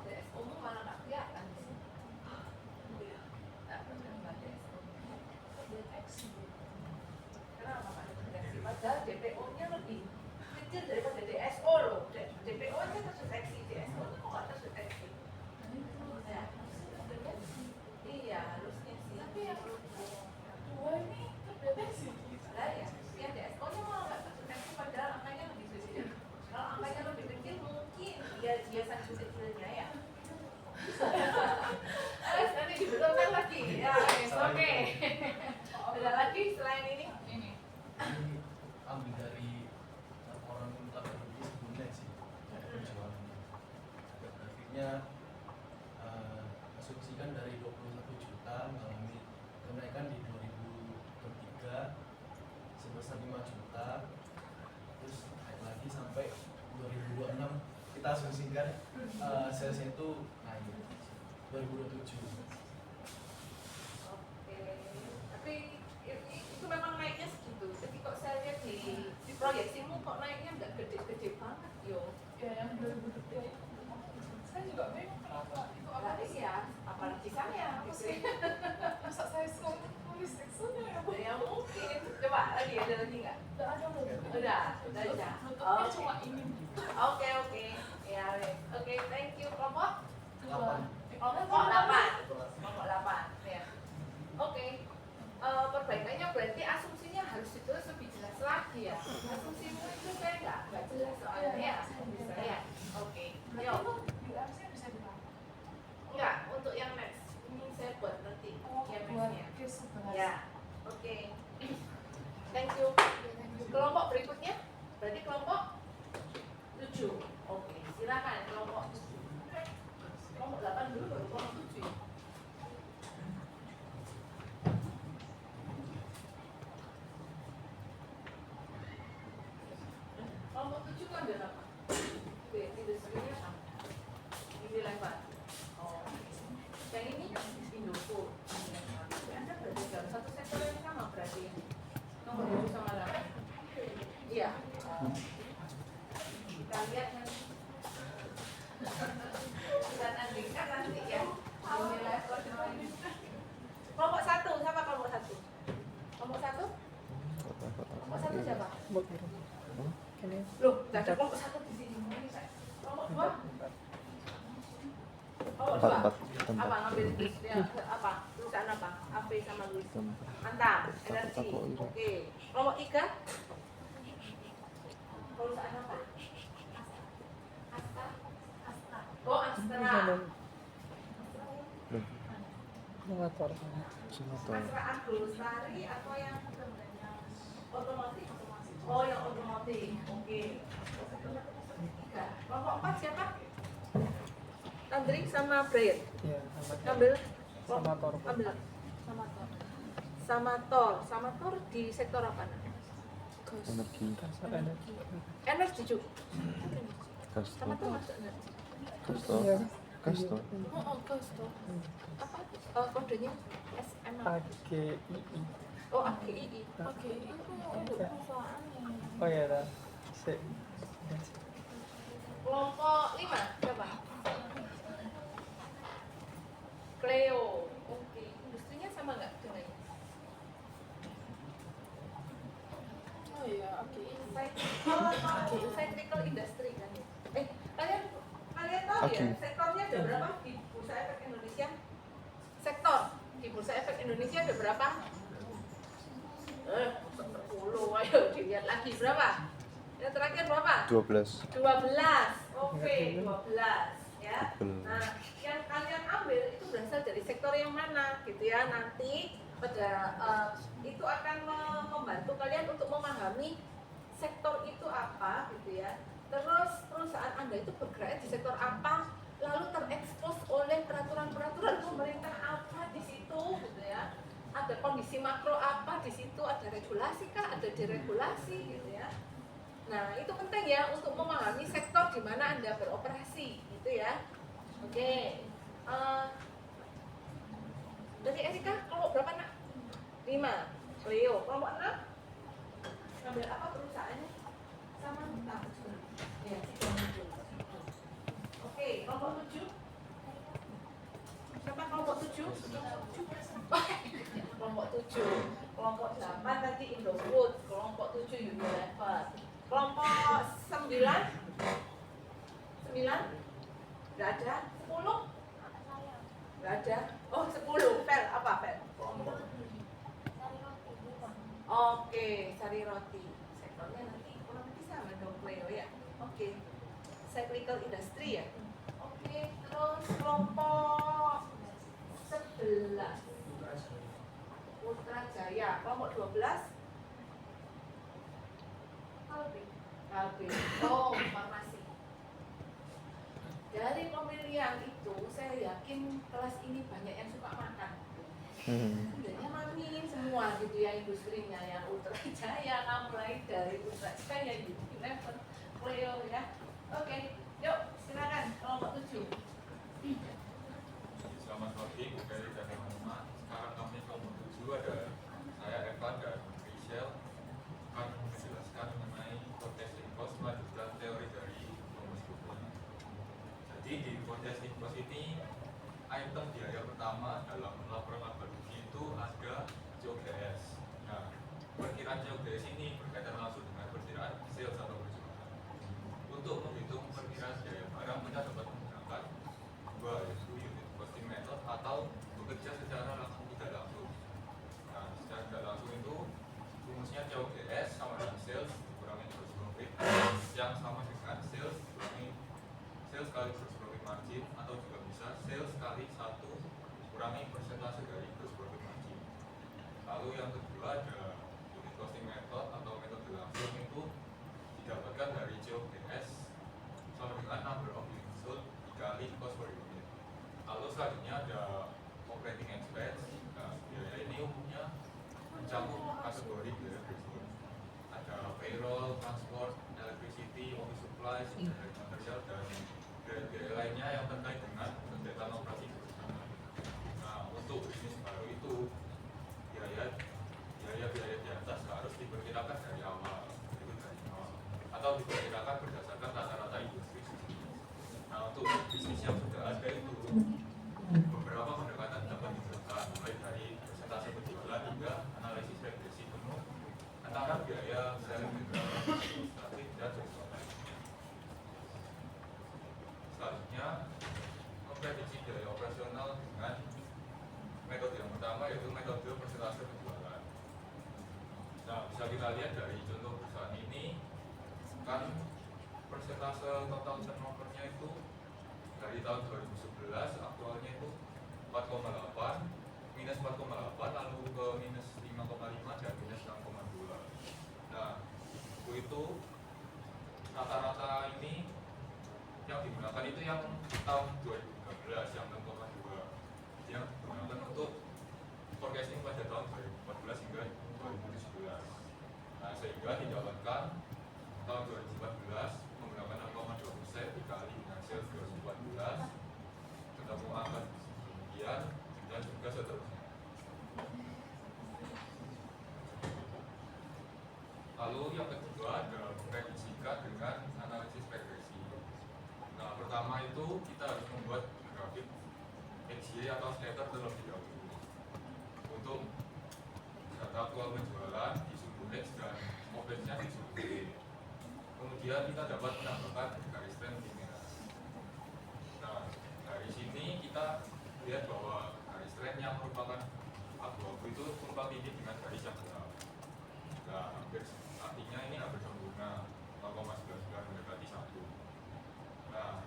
A: DSO-mu malah nggak kelihatan di sini. Nggak pernah nggak DSO.
G: deteksi
A: Kenapa nggak ada deteksi? Padahal DPO-nya lebih kecil daripada DSO loh. DPO aja terdeteksi, DSO-nya kok nggak terdeteksi?
G: dan itu
A: Ya.
G: harusnya terdeteksi.
A: Iya, harusnya sih.
G: Tapi yang dua ini terdeteksi.
A: Lah ya, yang DSO-nya malah nggak terdeteksi padahal angkanya lebih kecil. Kalau angkanya lebih kecil mungkin dia saking kecilnya ya. Nanti dibetulkan lagi. Ya, oke. Ada lagi selain ini?
G: Ini
F: Ini ambil dari laporan tabelologi sebelumnya sih, penjualannya. Grafiknya asumsikan dari 21 juta mengalami kenaikan di 2023 sebesar 5 juta, terus naik lagi sampai 2026 kita asumsikan salesnya itu naik 2027.
A: Oke, tapi itu memang naiknya segitu. Tapi kok saya lihat di proyeksimu kok naiknya nggak gede-gede banget, yo.
G: ya yang 2023 itu saya juga bingung kenapa itu apa
A: Apalagi ya, apalagi saya. Gitu.
G: masa saya sekarang tulis Excelnya ya Bu?
A: Ya mungkin. Coba lagi ada lagi nggak?
G: Udah ada belum?
A: Udah aja.
G: Nutupnya
A: Oke.
G: cuma ini.
A: Oke. Ya, oke. Thank you, kelompok.
F: 8.
A: Kelompok 8. Kelompok 8. Ya. Oke. Perbaikannya berarti asumsinya harus ditulis lebih jelas lagi ya. Asumsimu itu saya nggak jelas soalnya ya. Bisa ya. Oke.
G: Berarti
A: Yuk.
G: itu UMC bisa dipakai.
A: Oke, silakan kelompok 8 dulu baru kelompok 7 ya. Kelompok 7 kan ada apa? Industrinya apa? Ini lebar. Oh, yang ini Indofood. Anda berada dalam satu sektor yang sama berarti. Nomor 7 sama 8. Iya. Kita lihat nanti. Dan andingkan nanti ya. Ini level kelompok 1, siapa kelompok 1? Kelompok 1? Kelompok 1 siapa?
C: Mbak Mira. Ini
A: Loh, nggak ada kelompok 1 di sini. Kelompok 2? Kelompok 2? Apa ngambil ya, apa? Tulisan apa? AP sama Luis. Mantap, energi. Oke. Kelompok 3? Tulisan apa? Oh, Astra.
C: motor.
A: Astra Agrolestari atau yang otomotif? Oh, yang otomotif. Oke. Kelompok 4 siapa? Tandring sama Brian.
C: Iya,
A: Ambil
C: sama Tor.
A: ambil sama Tor di sektor apa?
B: Energi.
C: Kasar energi.
A: Energi juga. Sama
B: Gas
A: Tor masuk energi.
B: toh.
C: Iya.
B: Gas toh.
A: Oh, gas toh. Apa? Kodenya SM.
C: AGII.
A: Oh, AGII.
G: Oke, itu untuk perusahaan.
C: Oh iya dah. Sik.
A: Kelompok 5 siapa? Cleo. Oke, industrinya sama nggak dengan ini?
G: Oh iya, oke.
A: Cyclical industry kan ya? Kalian tahu ya sektornya ada berapa di Bursa Efek Indonesia? Sektor di Bursa Efek Indonesia ada berapa? 10, ayo dilihat lagi berapa? Yang terakhir berapa?
B: 12.
A: 12. Oke, 12 ya. Nah,
B: 12.
A: yang kalian ambil itu berasal dari sektor yang mana gitu ya. Nanti pada itu akan membantu kalian untuk memahami sektor itu apa gitu ya. Terus perusahaan Anda itu bergerak di sektor apa, lalu terekspos oleh peraturan-peraturan pemerintah apa di situ gitu ya. Ada kondisi makro apa di situ, ada regulasi kah, ada deregulasi gitu ya. Nah, itu penting ya untuk memahami sektor di mana Anda beroperasi gitu ya. Oke. Dari Erika kelompok berapa nak? 5. Cleo kelompok 6. Ambil apa perusahaannya? Sama tak? Ya, oke, kelompok 7. Siapa kelompok 7? Kelompok 7. Kelompok 8 tadi Indofood, kelompok 7 Unilever. Kelompok 9? 9? Enggak ada? 10? Enggak ada. Oh, 10. Pel, apa Pel? Oke, cari roti. Sektornya nanti kurang lebih sama dong Cleo ya. Oke. Cyclical industry ya. Oke, terus kelompok 11 Ultra Jaya, kelompok 12 Kalbe. Oh, farmasi. Dari pemilihan itu saya yakin kelas ini banyak yang suka makan. Sebenarnya mamin semua gitu ya industrinya ya. Ultra Jaya, mulai dari Ultra Jaya, Unilever, Cleo ya. Oke, yuk silakan kelompok 7.
H: Selamat pagi, Bu Ferry dan teman-teman. Sekarang kami kelompok 7 ada saya Evan dan Michelle akan menjelaskan mengenai forecasting cost melanjutkan teori dari Thomas Kuhn. Jadi di forecasting cost ini item biaya pertama dalam laporan laba rugi itu ada COGS. Nah, perkiraan COGS ini berkaitan langsung dengan perkiraan sales atau penjualan. Untuk menghitung perkiraan biaya barang kita dapat menggunakan dua, yaitu unit costing method atau bekerja secara langsung tidak langsung. Nah, secara tidak langsung itu rumusnya COGS sama dengan sales dikurangi gross profit yang sama dengan sales dikurangi sales kali gross profit margin atau juga bisa sales kali 1 kurangi persentase dari gross profit margin. Lalu yang kedua ada unit costing method atau metode langsung itu didapatkan dari COGS sama dengan selanjutnya ada operating expense. Nah, biaya ini umumnya mencakup kategori biaya berikut. Ada payroll, transport, electricity, office supplies, direct material, dan biaya lainnya yang terkait dengan kegiatan operasi bersama. Nah, untuk bisnis baru itu biaya di atas harus diperkirakan dari awal, atau diperkirakan berdasarkan rata-rata industri. Nah, untuk bisnis yang sudah ada itu beberapa pendekatan dapat digunakan, mulai dari persentase penjualan hingga analisis regresi penuh antara biaya selling administratif dan personal. Selanjutnya, memprediksi biaya operasional dengan metode yang pertama, yaitu metode persentase penjualan. Nah, bisa kita lihat dari contoh perusahaan ini, kan persentase total turnover-nya itu dari tahun 2011 aktualnya itu 4,8, minus 4,8, lalu ke minus 5,5 dan minus 6,2. Nah, itu rata-rata ini yang digunakan itu yang tahun 2013 yang 6,2, yang digunakan untuk forecasting pada tahun 2014 hingga 2017. Nah, sehingga didapatkan tahun 2014 menggunakan 6,2% dikali dengan sales 2014 ketemu angka sekian dan juga seterusnya. Lalu yang kedua adalah memprediksikan dengan analisis regresi. Nah, pertama itu kita harus membuat grafik XY atau scatter terlebih dahulu untuk data aktual penjualan di sumbu X dan OPEX-nya di sumbu Y. Kemudian kita dapat menambahkan garis trend di merah. Nah, dari sini kita lihat bahwa garis trend yang merupakan abu-abu itu tumpang tindih dengan garis yang gelap. Nah, artinya ini hampir sempurna, 0,99 mendekati 1. Nah,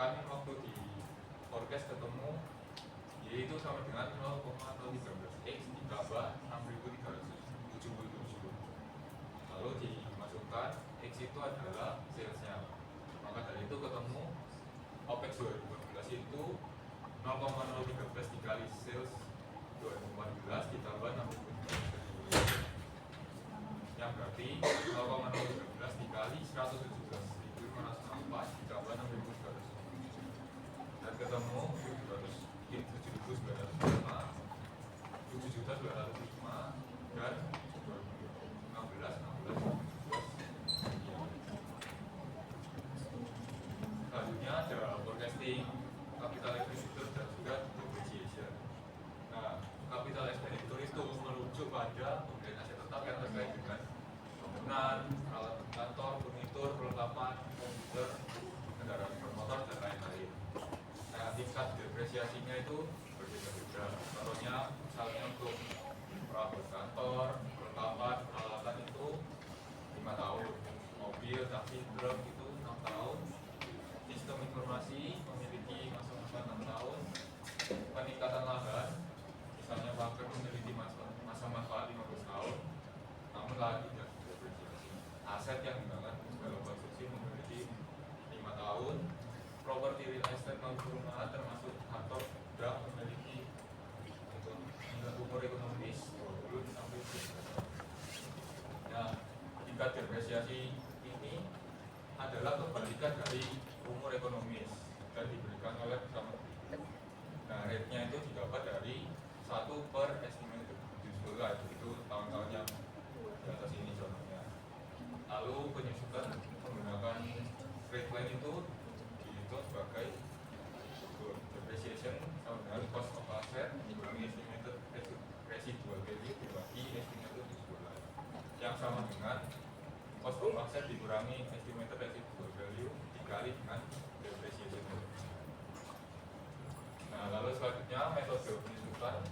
H: kan waktu di forecast ketemu Y itu sama dengan 0,13x ditambah 6.377. Lalu dimasukkan X itu adalah salesnya, maka dari itu ketemu OPEX 2014 itu 0,013 dikali sales 2014 ditambah 6.377, yang berarti 0,013 dikali 117.564 ditambah 6.377 dan ketemu 7.905, 7.905 dan 16. Selanjutnya ada forecasting capital expenditure dan juga depreciation. Nah, capital expenditure itu merujuk pada pembelian aset tetap yang terkait dengan bangunan, peralatan kantor, furnitur, perlengkapan, komputer, kendaraan bermotor dan lain-lain. Nah, tingkat depresiasinya itu berbeda-beda. Contohnya, misalnya untuk perabot kantor, perlengkapan, peralatan itu 5 tahun, mobil, taksi, truk itu 6 tahun, sistem informasi memiliki masa-masa 6 tahun, peningkatan lahan, misalnya bangker memiliki masa manfaat 15 tahun, namun lagi tidak depresiasi. Aset yang digunakan dalam konstruksi memiliki 5 tahun, properti real estate non perumahan termasuk kantor sudah memiliki untuk umur ekonomis 20 sampai 30 tahun. Nah, tingkat depresiasi ini adalah kebalikan dari umur ekonomis dan diberikan oleh Bersama. Nah, rate-nya itu didapat dari 1 per estimated useful life, itu tahun-tahun yang di atas ini contohnya. Lalu penyusutan menggunakan rate line itu dihitung sebagai depreciation sama dengan cost of asset dikurangi estimated residual value dibagi estimated useful life, yang sama dengan cost of asset dikurangi estimated residual value dikali dengan depreciation. Nah, lalu selanjutnya metode penyusutan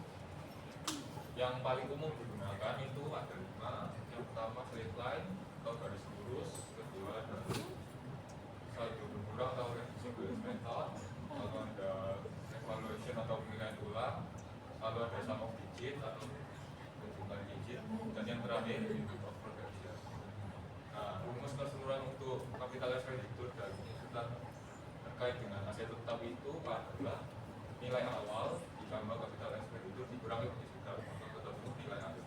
H: yang paling umum digunakan itu ada 5. Yang pertama straight line atau garis lurus, kedua ada saldo berkurang atau reducing balance method, lalu ada evaluation atau penilaian ulang, lalu ada sum of digit atau gabungan digit, dan yang terakhir unit of production. Nah, rumus keseluruhan untuk capital expenditure dan penyusutan terkait dengan aset tetap itu adalah nilai awal ditambah capital expenditure dikurangi sekitar untuk ketemu nilai akhir.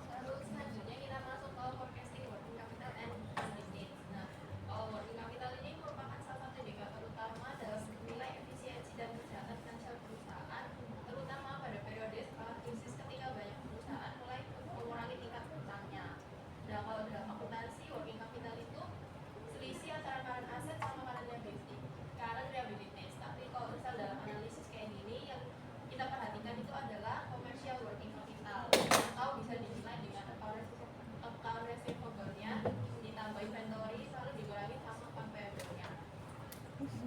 I: Lalu selanjutnya kita masuk ke forecasting working capital and funding needs. Nah, working capital ini merupakan salah satu indikator utama dalam menilai efisiensi dan kesehatan finansial perusahaan, terutama pada periode setelah krisis ketika banyak perusahaan mulai mengurangi tingkat hutangnya. Nah, kalau dalam akuntansi, working capital itu selisih antara current asset sama current liabilities. Tapi kalau misal dalam analisis kayak gini, yang kita perhatikan itu adalah commercial working capital, atau bisa dinilai dengan account receivable-nya ditambah inventory selalu dikurangi sama account payable-nya.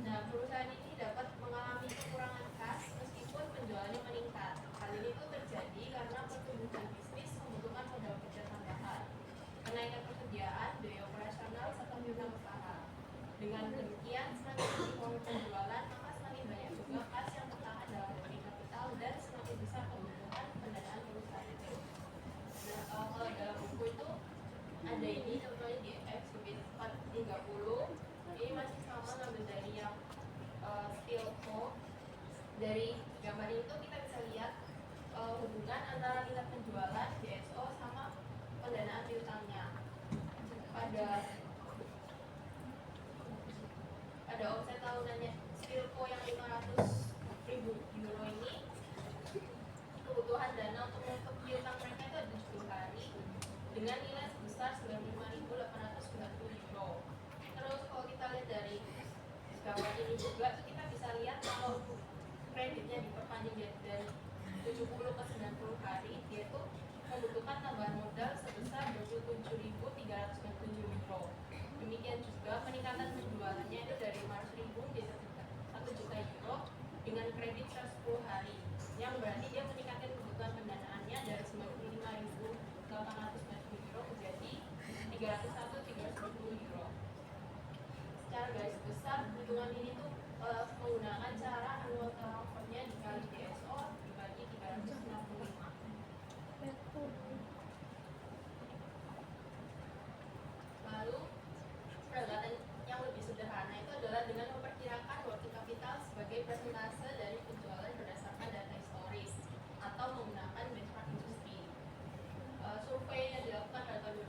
I: Nah, perusahaan ini dapat mengalami kekurangan kas meskipun penjualannya meningkat. Hal ini tuh terjadi karena pertumbuhan bisnis membutuhkan modal kerja tambahan, kenaikan persediaan, biaya operasional, serta bidang usaha. Dengan demikian, semakin tinggi volume penjualan, maka semakin banyak juga kas yang tertahan dalam working capital dan semakin besar kebutuhan pendanaan perusahaan itu. Nah, kalau dalam buku itu ada ini namanya di exhibit 430. Ini masih sama ngambil dari yang Stilco. Dari gambar itu kita bisa lihat hubungan antara tingkat penjualan DSO sama pendanaan piutangnya. Pada omset tahunannya Stilco yang 500.000 euro ini, kebutuhan dana untuk menutup piutang mereka itu ada 70 hari dengan nilai sebesar 95.890 euro. Terus kalau kita lihat dari gambar ini juga tuh kita bisa lihat kalau kreditnya diperpanjang dari 70 ke 90 hari, dia tuh membutuhkan tambahan modal sebesar 27.397 euro. Demikian juga peningkatan penjualannya itu dari 500.000 jadi 1 juta euro dengan kredit 110 hari, yang berarti dia meningkatkan kebutuhan pendanaannya dari 95.890 euro menjadi 301.320 euro. Secara garis besar, hitungan ini tuh menggunakan cara annual turnover-nya dikali DSO dibagi 365. Lalu peralatan yang lebih sederhana itu adalah dengan memperkirakan working capital sebagai persentase dari penjualan berdasarkan data historis atau menggunakan benchmark industri. Survei yang dilakukan pada tahun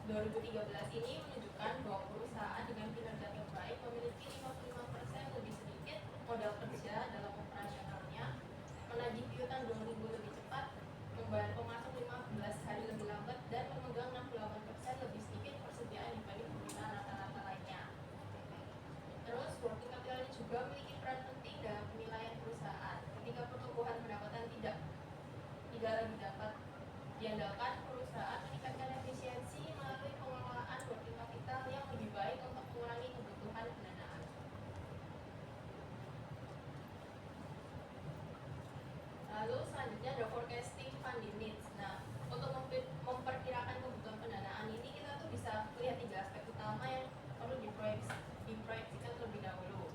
I: 2013 ini menunjukkan bahwa perusahaan dengan kinerja terbaik memiliki 55% lebih sedikit modal kerja dalam operasionalnya, menagih piutang 2.000 lebih cepat, membayar pemasok 15 hari lebih lambat, dan memegang 68% lebih sedikit persediaan dibanding perusahaan rata-rata lainnya. Terus, working capital ini juga memiliki peran penting dalam penilaian perusahaan. Ketika pertumbuhan pendapatan tidak lagi dapat diandalkan, perusahaan meningkatkan efisiensi melalui pengelolaan working capital yang lebih baik untuk mengurangi kebutuhan pendanaan. Lalu selanjutnya ada forecasting funding needs. Nah, untuk memperkirakan kebutuhan pendanaan ini kita tuh bisa lihat 3 aspek utama yang perlu diproyeksikan terlebih dahulu.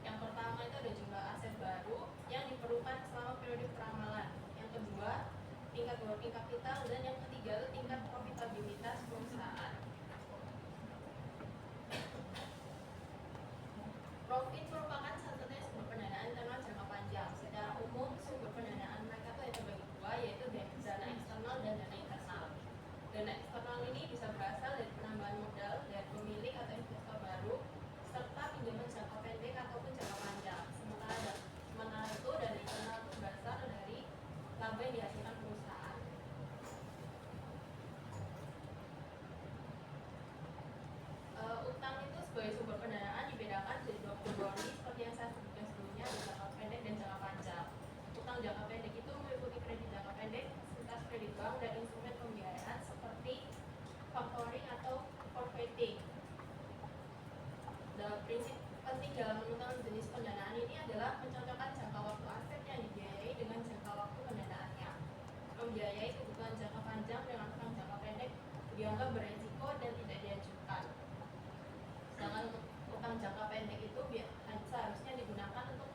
I: Yang pertama itu ada jumlah aset baru yang diperlukan selama periode peramalan. Yang kedua, tingkat working capital, dan yang ketiga itu tingkat profitabilitas perusahaan. Profit merupakan satu-satunya sumber pendanaan internal jangka panjang. Secara umum, sumber pendanaan mereka itu ada terbagi dua, yaitu dana eksternal dan dana internal. Dana eksternal ini bisa berasal dari penambahan modal dari pemilik atau investor baru, serta pinjaman jangka pendek ataupun jangka panjang. Sementara itu, dana internal itu berasal dari laba yang dihasilkan perusahaan. Utang itu sebagai sumber pendanaan dibedakan jadi dua kategori seperti yang saya sebutkan sebelumnya, ada jangka pendek dan jangka panjang. Utang jangka pendek itu meliputi kredit jangka pendek, fasilitas kredit bank, dan instrumen pembiayaan seperti factoring atau forfeiting. Prinsip penting dalam menentukan jenis pendanaan ini adalah mencocokkan jangka waktu aset yang dibiayai dengan jangka waktu pendanaannya. Membiayai kebutuhan jangka panjang dengan utang jangka pendek dianggap beresiko dan tidak dianjurkan. Sedangkan untuk utang jangka pendek itu seharusnya digunakan untuk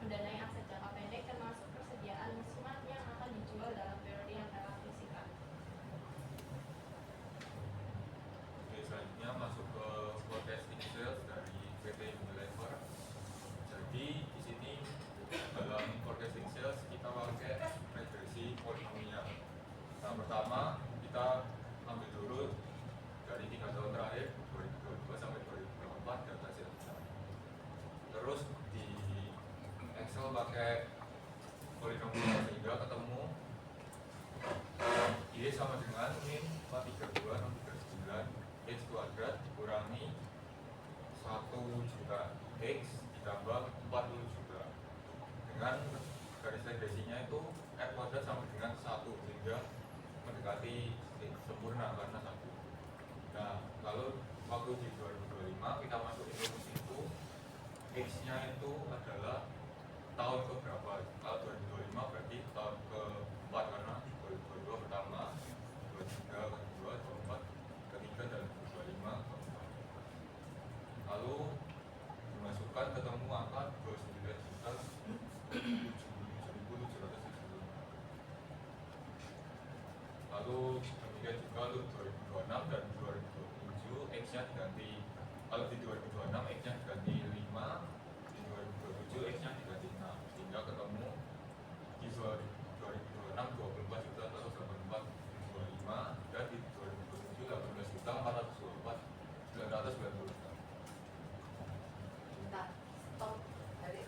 I: mendanai aset jangka pendek termasuk persediaan musiman yang akan dijual dalam periode yang relatif singkat.
H: Jadi di sini dalam forecasting sales kita pakai regresi polinomial. Yang pertama kita ambil dulu dari 3 tahun terakhir 2022 sampai 2024 data salesnya. Terus di Excel pakai polinomial sehingga ketemu Y sama dengan min 432 639 X kuadrat dikurangi 1 juta X ditambah 40 juta. Dengan garis regresinya itu R kuadrat sama dengan 1 sehingga mendekati sempurna karena 1. Nah, kalau waktu di 2025 kita masukin rumus itu X nya itu adalah tahun ke berapa? Kalau 2025 berarti tahun ke-4 karena 2022 pertama, 23 kedua, 24 ketiga, dan 25 keempat. Lalu dimasukkan ketemu angka 29.770.770. Lalu demikian juga untuk 2026 dan 2027 X nya diganti. Kalau di 2026 X nya diganti 5, di 2027 X nya diganti 6 sehingga ketemu di 2026 24 juta 184 25 dan di 2027 18 juta 424 990.
A: Bentar, stop, balik.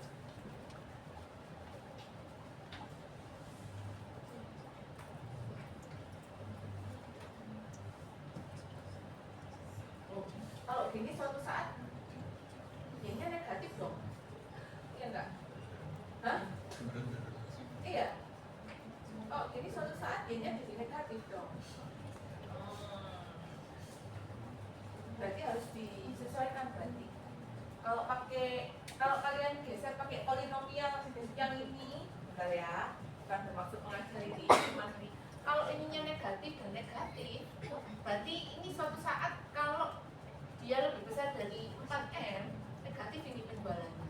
A: Oh, kalau gini suatu saat Y-nya negatif dong, iya enggak? Hah? Iya. Oh, jadi suatu saat Y-nya jadi negatif dong. Berarti harus disesuaikan berarti. Kalau kalian geser pakai polinomial yang ini, bentar ya, bukan bermaksud mengajari di materi. Kalau ininya negatif dan negatif, berarti ini suatu saat kalau dia lebih besar dari 4M, negatif ini penjualannya.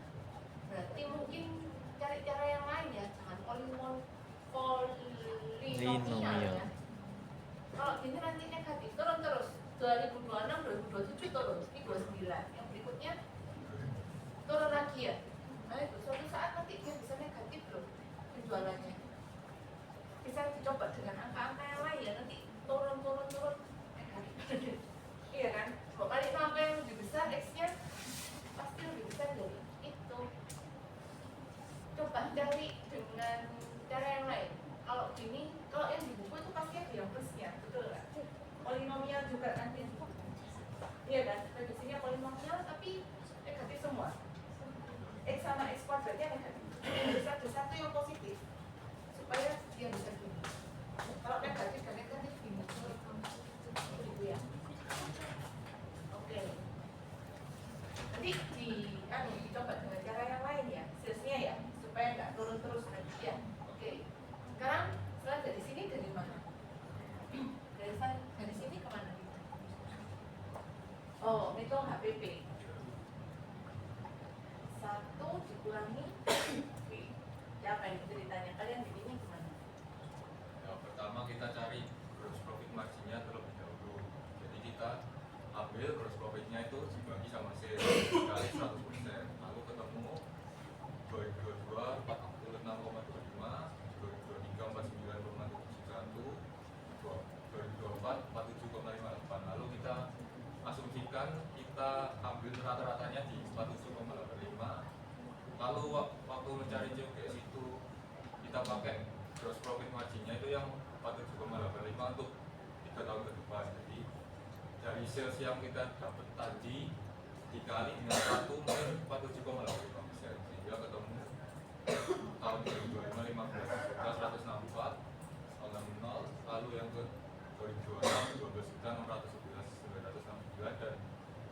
A: Berarti mungkin cari cara yang lain ya, jangan polinomial ya. Kalau ini nanti negatif turun terus, 2026, 2027 turun, ini 29. Yang berikutnya turun lagi ya. Nah itu suatu saat nanti dia bisa negatif loh penjualannya. Bisa dicoba dengan angka-angka yang lain ya, nanti turun negatif. Iya kan? Pokoknya angka yang lebih besar X-nya pasti lebih besar dari itu. Coba cari dengan cara yang lain. Kalau gini, kalau yang di buku itu pasti ada yang plusnya, betul kan? Polinomial juga nanti. Iya kan? Regresinya polinomial tapi negatif semua. X sama X kuadratnya negatif. Harus ada satu yang positif supaya dia bisa gini. Kalau negatif dan negatif gini. Gitu ya. Oke. Nanti dicoba dengan cara yang lain ya, salesnya ya, supaya nggak turun terus nanti ya. Oke. Sekarang setelah dari sini dari mana? Dari sini kemana? Oh, hitung HPP. 1 dikurangi ya apa ini ceritanya? Kalian bikinnya gimana?
H: Yang pertama kita cari gross profit marginnya terlebih dahulu. Jadi kita ambil gross profitnya itu dibagi sama sales dikali 100%. Lalu ketemu 2022 46,25, 2023 49,71, 2024 47,58. Lalu kita asumsikan kita ambil rata-ratanya di 47,85. Lalu waktu mencari COGS itu kita pakai gross profit marginnya itu yang 47,85 untuk 3 tahun ke depan. Jadi dari sales yang kita dapat tadi dikali dengan 1 min 47,85% sehingga ketemu tahun 2025 15 164 lalu yang ke 2026 12.611.969 dan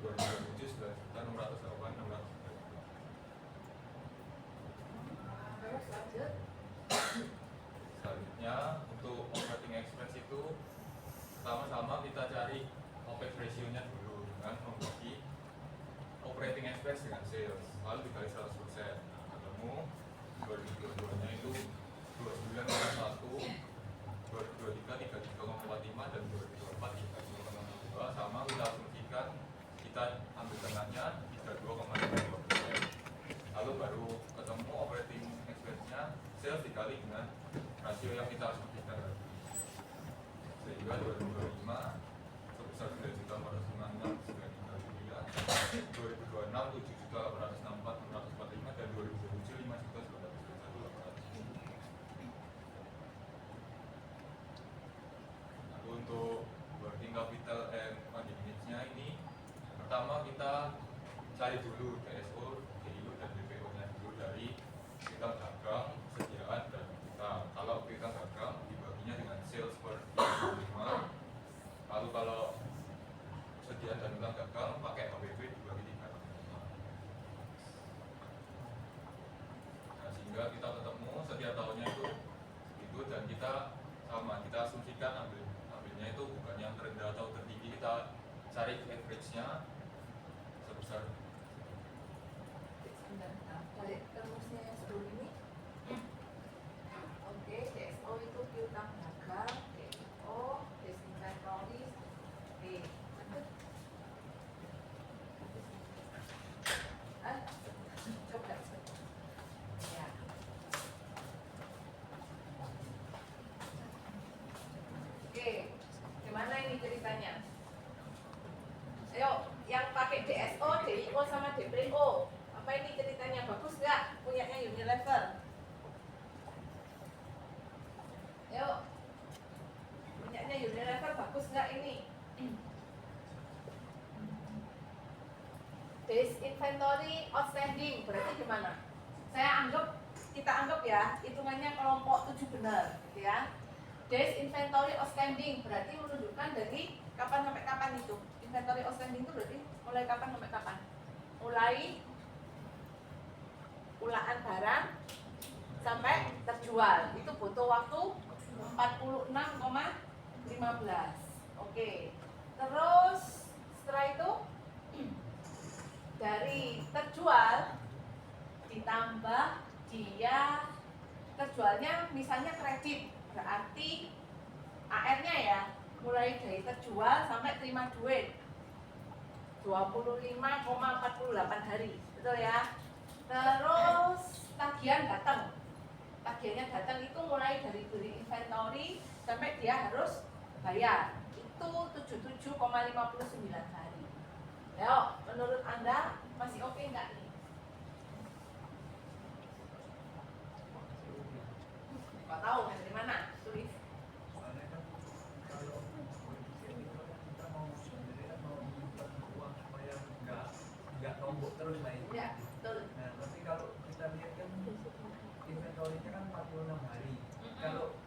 H: 2027 11.608.600.
A: Terus lanjut.
H: Selanjutnya untuk operating expense itu sama-sama kita cari OPEX ratio-nya dulu dengan membagi operating expense dengan sales lalu dikali 100%. Ketemu 2022 nya itu 29,1, 2023 33,45 dan 2024 33,62. Sama kita asumsikan kita ambil tengahnya 32,52%. Lalu baru 2026 7.864.645 dan 2027 5.921.800. Untuk working capital and funding needs-nya ini, pertama kita cari dulu DSO, DIU dan BPO nya dulu dari piutang dagang, sediaan dan utang. Kalau piutang dagang dibaginya dengan sales per 25, lalu kalau sediaan dan utang dagang pakai HWP dibagi 3. Nah, sehingga kita ketemu setiap tahunnya itu dan kita sama, kita asumsikan ambilnya itu bukan yang terendah atau tertinggi, kita cari average-nya sebesar.
A: Balik ke rumusnya yang sebelum ini. Oke, DSO itu piutang dagang, DIO, disinventories, lanjut. Coba. Ya. Oke, gimana ini ceritanya? Ayo, yang pakai DSO, DIO sama DPO. Apa ini ceritanya? Bagus nggak punyanya Unilever? Ayo, punyanya Unilever bagus nggak ini? Days inventory outstanding berarti gimana? Kita anggap ya hitungannya kelompok 7 benar, gitu ya. Days inventory outstanding berarti menunjukkan dari kapan sampai kapan itu. Inventory outstanding itu berarti mulai kapan sampai kapan? Mulai ulaan barang sampai terjual. Itu butuh waktu 46,15. Oke. Terus setelah itu dari terjual ditambah dia terjualnya misalnya kredit, berarti AR-nya ya mulai dari terjual sampai terima duit 25,48 hari, betul ya. Terus tagihan datang, tagihannya datang itu mulai dari beli inventory sampai dia harus bayar, itu 77,59 hari. Yuk, menurut Anda masih oke nggak nih? Nggak tahu dari mana? Tulis.
D: Soalnya kan kalau politik itu kita mau sebenarnya mau menyimpan uang supaya nggak nombok terus lah itu.
A: Ya, betul.
D: Nah, tapi kalau kita lihat kan inventory-nya kan 46 hari. Kalau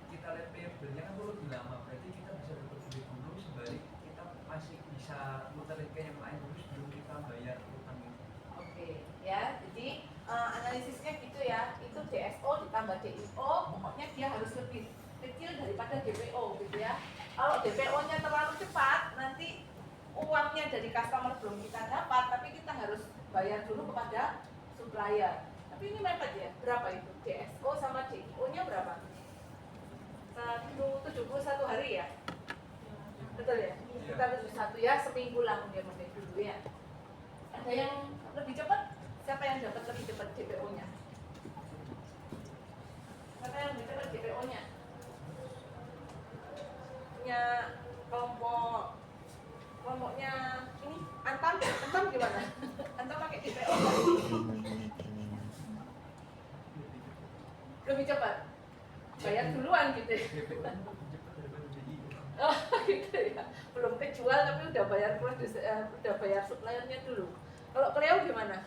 D: kita lihat payable-nya kan lebih lama, berarti kita bisa dapat duit dulu sembari kita masih bisa muterin ke yang lain dulu sebelum kita bayar utang itu.
A: Oke, ya. Jadi analisisnya gitu ya. Itu DSO ditambah DIO, pokoknya dia harus lebih kecil daripada DPO gitu ya. Kalau DPO-nya terlalu cepat, nanti uangnya dari customer belum kita dapat, tapi kita harus bayar dulu kepada supplier. Tapi ini mepet ya, berapa itu? DSO sama DIO-nya berapa? 71 hari ya? Betul ya? Kita 71 ya, seminggu lah mungkin dulu ya. Ada yang lebih cepat? Siapa yang dapat lebih cepat DPO-nya? Siapa yang lebih cepat DPO-nya? Punya kelompoknya ini Antam gimana? Antam pakai DPO nggak? Lebih cepat? Bayar duluan gitu ya?
D: DPO kan lebih cepat daripada BI.
A: Oh gitu ya, belum kejual tapi udah bayar udah bayar suppliernya dulu. Kalau Cleo gimana?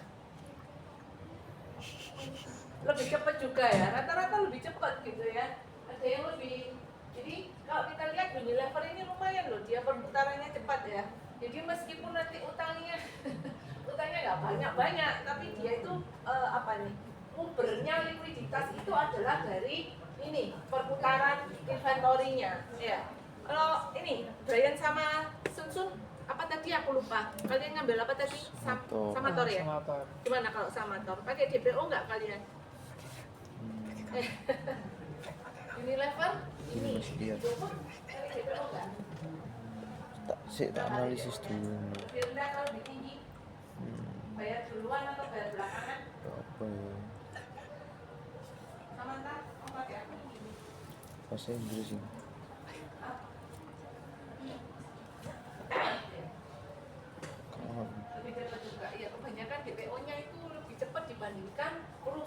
A: Lebih cepat juga ya, rata-rata lebih cepat gitu ya. Ada yang lebih, jadi kalau kita lihat Unilever ini lumayan loh, dia perputarannya cepat ya. Jadi meskipun nanti utangnya nggak banyak-banyak, tapi dia itu apa nih, sumbernya likuiditas itu adalah dari ini perputaran inventorinya ya. Kalau ini Brian sama Sun apa tadi aku lupa, kalian ngambil apa tadi? Samator ya?
C: Samator.
A: Gimana kalau Samator? Pakai DPO nggak kalian? Unilever ini
B: Masih lihat.
A: pakai DPO nggak?
B: Tak analisis dulu.
A: Lebih rendah atau lebih tinggi? Bayar duluan atau bayar belakangan?
B: Apa ya?
A: Samantha, pakai apa ini?
B: Bahasa Inggris ini.
A: Ah.
B: Kamu
A: Lebih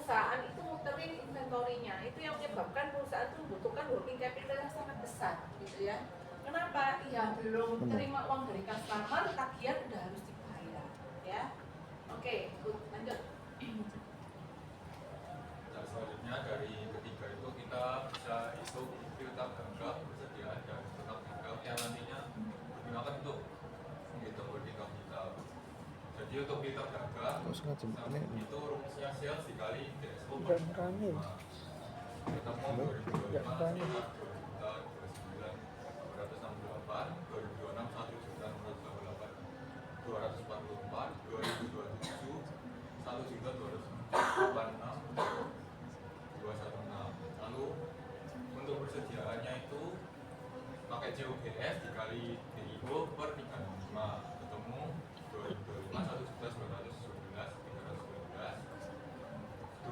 A: perusahaan itu muterin inventory-nya, itu yang menyebabkan perusahaan itu membutuhkan working capital yang sangat besar gitu ya. Kenapa? Ya belum terima uang dari customer, tagihan udah harus dibayar ya. Oke, lanjut.
H: Nah, selanjutnya dari ketiga itu kita bisa hitung piutang gagah persediaan dan piutang gagah yang nantinya digunakan untuk menghitung working capital. Jadi untuk piutang gagah itu rumusnya sales dikali DSO per
C: Jangan rame.
H: ketemu 2025
C: Jangan rame.
H: sekitar 2.968, 2026 1.988, 244, 2027 1.286, 216. Lalu untuk persediaannya itu pakai COGS dikali DIO per 365 ketemu 2025 1.912, 312,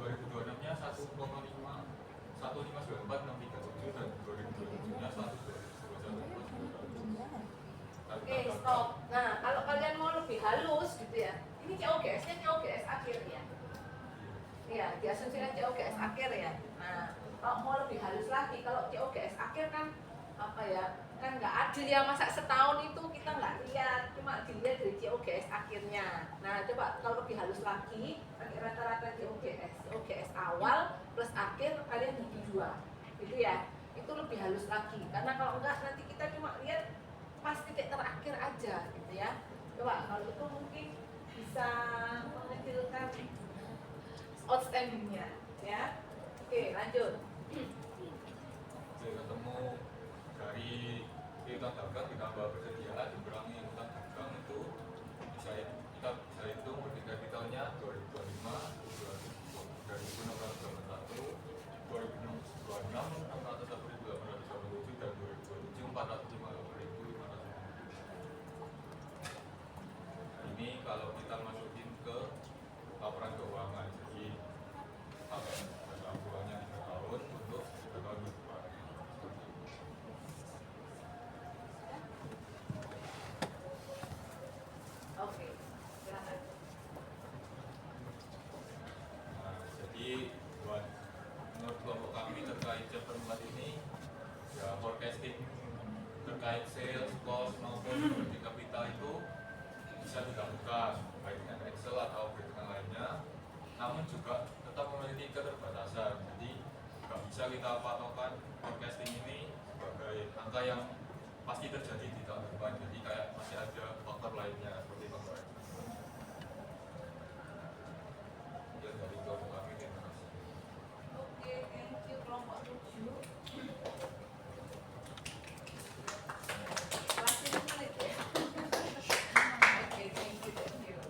H: 2026 nya 1,5 1594637 dan 2027 nya 1.221.
A: Oke, stop. Nah, kalau kalian mau lebih halus gitu ya, ini COGS-nya COGS akhir ya. Iya, diasumsikan COGS akhir ya. Nah, kalau mau lebih halus lagi, kalau COGS akhir kan apa ya? Kan nggak adil ya, masa setahun itu kita nggak lihat, cuma dilihat dari COGS akhirnya. Nah, coba kalau lebih halus lagi, pakai rata-rata COGS awal plus akhir kalian bagi 2, gitu ya. Itu lebih halus lagi, karena kalau enggak nanti kita cuma lihat pas titik terakhir aja, gitu ya. Coba kalau itu mungkin bisa mengecilkan outstandingnya, ya. Oke, lanjut.
H: Oke, ketemu dari piutang dagang ditambah persediaan dikurangi utang dagang itu bisa kita bisa hitung working capitalnya 2025 2.681, 2026 601.887 dan 2027 450.500. Ini kalau kita masukin ke laporan keuangan, jadi laporannya 3 tahun untuk 3 tahun depan.
A: Oke, silakan.
H: Nah, jadi buat menurut kelompok kami terkait chapter 4 ini ya forecasting terkait sales, cost maupun working capital itu bisa dilakukan baik dengan Excel atau perhitungan lainnya, namun juga tetap memiliki keterbatasan. Jadi nggak bisa kita patokan forecasting ini sebagai angka yang pasti terjadi di tahun depan. Jadi kayak masih ada faktor lainnya seperti faktor X. Ya dari kelompok kami, terima kasih.
A: Oke, thank you kelompok 7. Kelasnya sulit ya. Oke, thank you, thank you.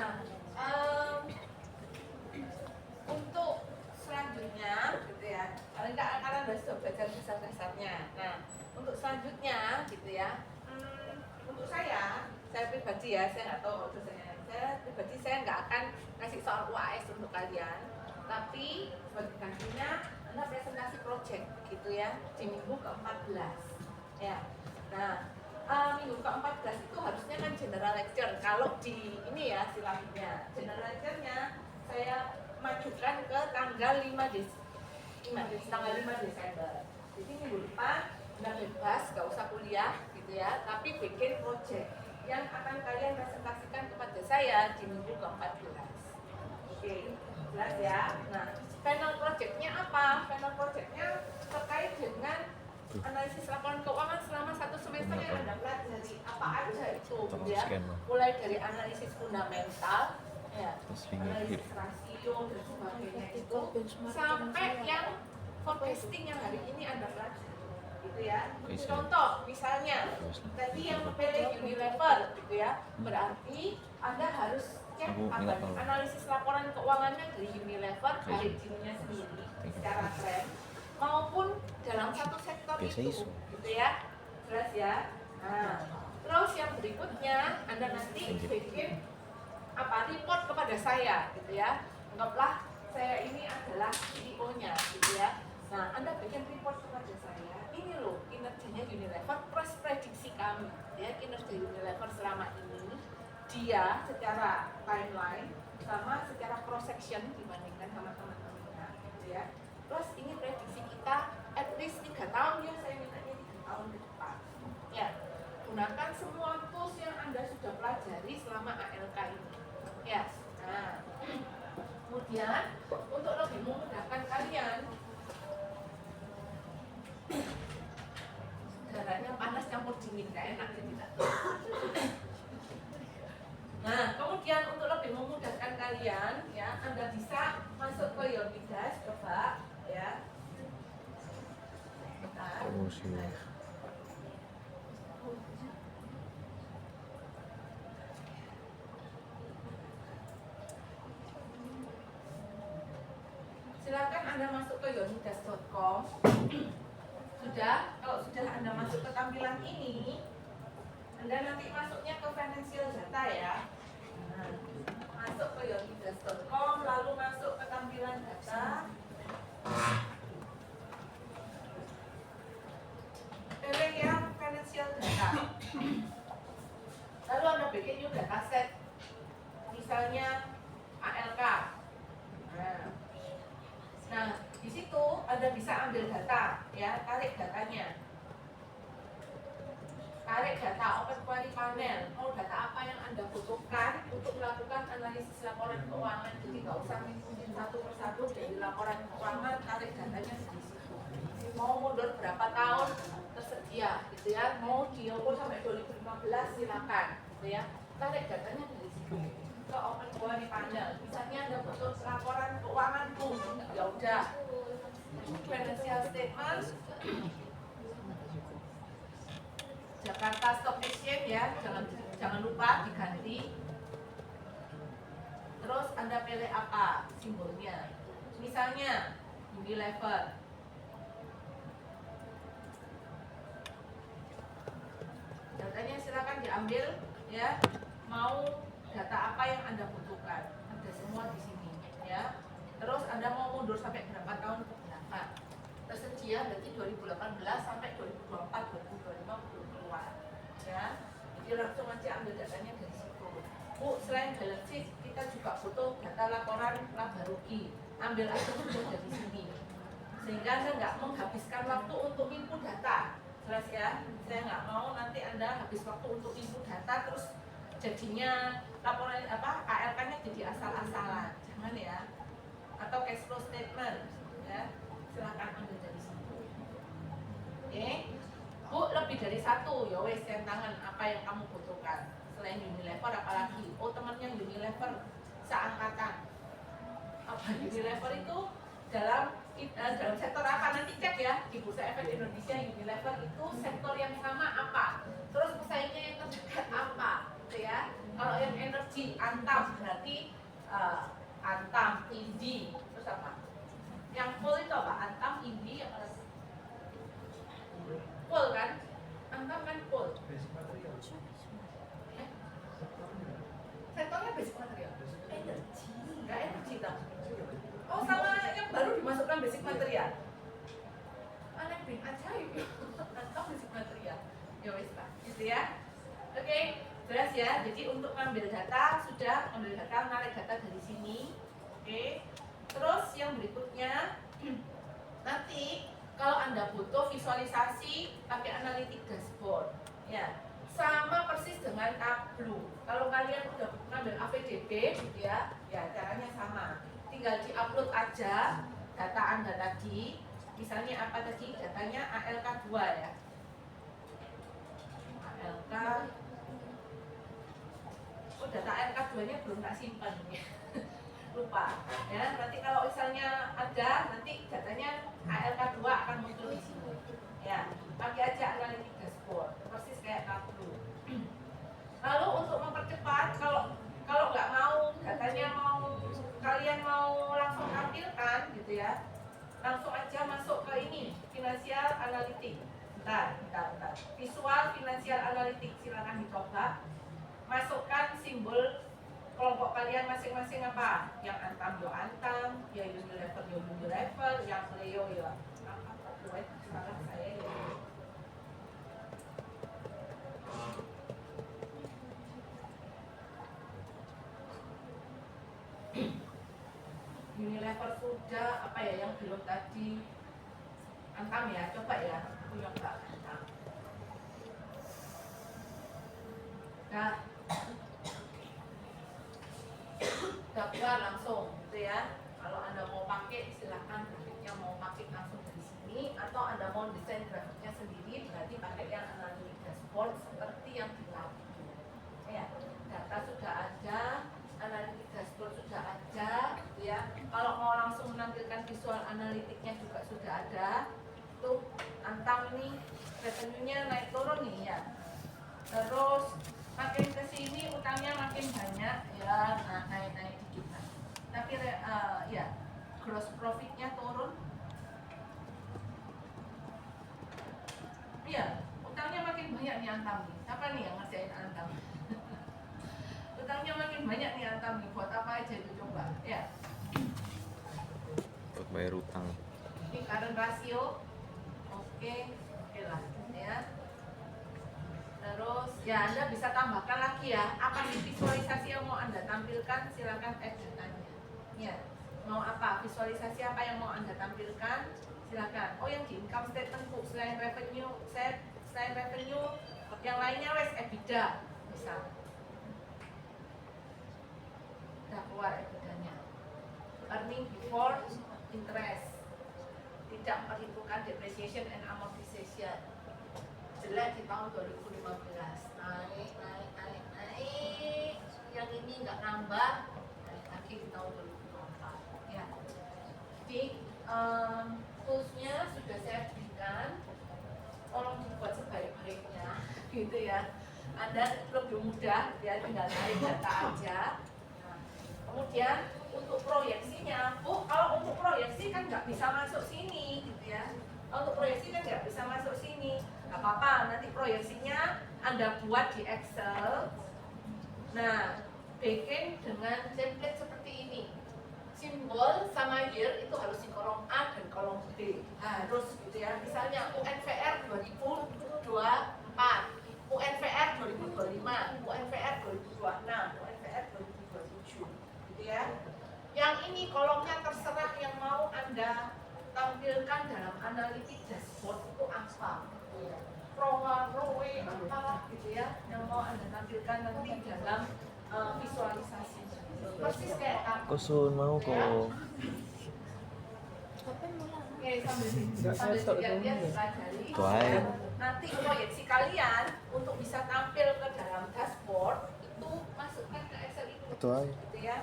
A: Nah, untuk selanjutnya, gitu ya, paling nggak kalian sudah belajar dasar-dasarnya. Nah, untuk selanjutnya, gitu ya, untuk saya pribadi ya, saya nggak tahu dosennya. Saya pribadi saya nggak akan ngasih soal UAS untuk kalian, tapi sebagai gantinya Anda presentasi project, gitu ya, di minggu ke-14, ya. Nah, minggu ke-14 itu harusnya kan general lecture. Kalau di ini ya silabusnya, general lecture-nya saya majukan ke tanggal 5 Desember. Jadi minggu depan udah bebas, gak usah kuliah gitu ya, tapi bikin project yang akan kalian presentasikan kepada saya di minggu ke-14. Oke, jelas ya. Nah, final project-nya apa? Final project-nya terkait dengan analisis laporan keuangan selama 1 semester yang Anda pelajari. Apa aja itu, ya? Mulai dari analisis fundamental, ya, analisis rasio dan sebagainya itu, sampai yang forecasting yang hari ini Anda pelajari, gitu ya. Contoh, misalnya tadi yang pilih Unilever, gitu ya, berarti Anda harus cek analisis laporan keuangannya dari Unilever, HRD-nya sendiri, secara tren, maupun dalam satu sektor itu, gitu ya, jelas ya. Nah, Terus yang berikutnya Anda nanti bikin report kepada saya gitu ya. Anggaplah saya ini adalah CEO-nya gitu ya. Nah, Anda bikin report kepada saya. Ini loh kinerjanya Unilever, prediksi kami ya, kinerja Unilever selama ini dia secara timeline sama secara cross section dibandingkan sama teman-temannya gitu ya. Terus ini prediksi kita at least 3 tahun ya, saya mintanya 3 tahun ke depan. Ya, gunakan semua tools yang Anda sudah pelajari selama ALK ini. Ya, nah, kemudian untuk lebih memudahkan kalian, udaranya panas campur dingin, gak enak jadi tidak. Nah, kemudian untuk lebih memudahkan kalian, ya, Anda bisa masuk ke Yonidas, coba, ya. Bentar. Silakan Anda masuk ke yonidas.com. Kalau sudah Anda masuk ke tampilan ini, Anda nanti masuknya ke financial data ya. Nah, masuk ke yonidas.com, lalu masuk ke tampilan data. Pilih yang financial data. Lalu Anda bikin new dataset. Misalnya ALK. Nah, di situ Anda bisa ambil data, ya, tarik datanya. Tarik data open query panel. Mau data apa yang Anda butuhkan untuk melakukan analisis laporan keuangan. Jadi nggak usah ngikutin satu persatu dari laporan keuangan, tarik datanya di situ. Mau mundur berapa tahun tersedia, gitu ya. Mau diukur sampai 2015 silakan, gitu ya. Tarik datanya dari situ ke open query panel. Misalnya Anda butuh laporan keuangan tuh, ya udah. Financial statement Jakarta Stock Exchange ya, jangan lupa diganti. Terus Anda pilih apa simbolnya? Misalnya Unilever. Datanya silakan diambil ya. Mau data apa yang Anda butuhkan? Ada semua di sini ya. Terus Anda mau mundur sampai berapa tahun ke belakang? Tersedia berarti 2018 sampai 2024, 2025 belum keluar ya. Jadi langsung aja ambil datanya dari situ. Bu, selain balance sheet kita juga butuh data laporan laba rugi. Ambil aja udah dari sini. Sehingga Anda nggak menghabiskan waktu untuk input data. Jelas ya? Saya nggak mau nanti Anda habis waktu untuk input data terus jadinya laporan ALK-nya jadi asal-asalan. Jangan ya. Atau cash flow statement ya. Silakan ambil dari situ. Oke. Bu, lebih dari satu, ya wes tangan apa yang kamu butuhkan. Selain Unilever apalagi? Oh, temannya Unilever seangkatan. Apa Unilever itu dalam sektor apa? Nanti cek ya di Bursa Efek Indonesia. Unilever itu sektor yang sama apa? Terus pesaingnya yang terdekat apa? Gitu ya. Kalau yang energi Antam berarti Antam, Indi, terus apa? Yang full itu apa? Antam, Indi, apa? Full kan? Antam kan full.
D: Basic material.
A: Sektornya basic material. Energi, enggak energi tak? Oh, sama yang baru dimasukkan basic material. Aneh bin ajaib. Antam basic material. Ya wes Pak, gitu ya. Oke, jelas ya. Jadi untuk ngambil data sudah ambil data, narik data dari sini. Oke. Terus yang berikutnya nanti kalau Anda butuh visualisasi pakai analitik dashboard ya, sama persis dengan Tableau. Kalau kalian udah ngambil APDB gitu ya, ya caranya sama. Tinggal diupload aja data Anda tadi. Misalnya apa tadi? Datanya ALK 2 ya. ALK. Oh, data ALK 2-nya belum tak simpan ya. Lupa ya, nanti kalau misalnya ada nanti datanya ALK 2 akan muncul di sini ya, pakai aja analitik dashboard persis kayak Tableau. Lalu untuk mempercepat, kalau nggak mau datanya kalian mau langsung tampilkan gitu ya, langsung aja masuk ke ini financial analytics. bentar. Visual financial analytics, silakan dicoba. Masukkan simbol kelompok kalian masing-masing apa? Yang antam yo antam, ya Unilever yo Unilever, yang Leo yo apa buat salah saya yo. Unilever sudah, apa ya yang belum tadi? Antam ya, coba ya, aku yang enggak antam. Nah, daftar langsung gitu ya. Kalau Anda mau pakai silahkan grafiknya mau pakai langsung dari sini, atau Anda mau desain grafiknya sendiri berarti pakai yang analytic dashboard seperti yang di lab. Ya, data sudah ada, analytic dashboard sudah ada gitu ya. Kalau mau langsung menampilkan visual analitiknya juga sudah ada. Tuh, antam ini revenue-nya naik turun nih ya. Terus makin ke sini utangnya makin banyak ya, nah naik dikit lah. Tapi ya gross profitnya turun. Iya, utangnya makin banyak nih antam nih. Siapa nih yang ngerjain antam? Utangnya makin banyak nih antam nih. Buat apa aja itu coba? Ya.
B: Buat bayar utang.
A: Ini current ratio. Oke lah ya. Terus ya Anda bisa tambahkan lagi ya. Apa sih visualisasi yang mau Anda tampilkan? Silakan add datanya. Ya. Mau apa? Visualisasi apa yang mau Anda tampilkan? Silakan. Oh, yang di income statement tuh selain revenue, yang lainnya wes EBITDA misal. Udah keluar EBITDA-nya. Earning before interest. Tidak memperhitungkan depreciation and amortization. Jelek di tahun 2015. Naik. Yang ini nggak nambah, naik lagi di tahun 2024. Ya. Jadi toolsnya sudah saya berikan. Tolong dibuat sebaik-baiknya, gitu ya. Anda lebih mudah, ya tinggal naik data aja. Nah, kemudian untuk proyeksinya, kalau untuk proyeksi kan nggak bisa masuk sini, gitu ya. Untuk proyeksi kan nggak bisa masuk sini, nggak apa-apa. Nanti proyeksinya Anda buat di Excel. Nah, bikin dengan template seperti ini. Simbol sama year itu harus di kolom A dan kolom B, harus gitu ya. Misalnya UNVR 2024, UNVR 2025, UNVR 2026, UNVR 2027, gitu ya. Yang ini kolomnya terserah yang mau Anda tampilkan dalam analitik dashboard itu apa, gitu ya. ROA, ROE, apa gitu ya, yang mau Anda tampilkan nanti dalam visualisasi. Persis kayak apa?
B: Kosun mau kok.
A: Oke, sambil dilihat dipelajari.
B: Itu aja.
A: Nanti proyeksi kalian untuk bisa tampil ke dalam dashboard itu masukkan ke Excel
B: Itu aja.
A: gitu ya.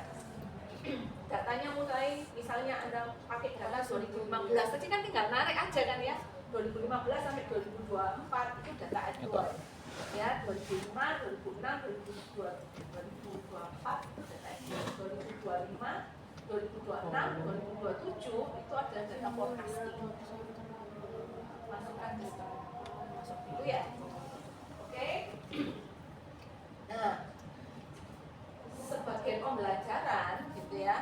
A: Datanya mulai misalnya Anda pakai data 2015 tadi kan tinggal narik aja kan ya. 2015 sampai 2024 itu data annual. Ya, 2005, 2006, 2024 data annual. 2025, 2026, 2027 itu ada data forecasting. Masukkan di situ. Masuk dulu ya. Oke. Nah, sebagai pembelajaran gitu ya.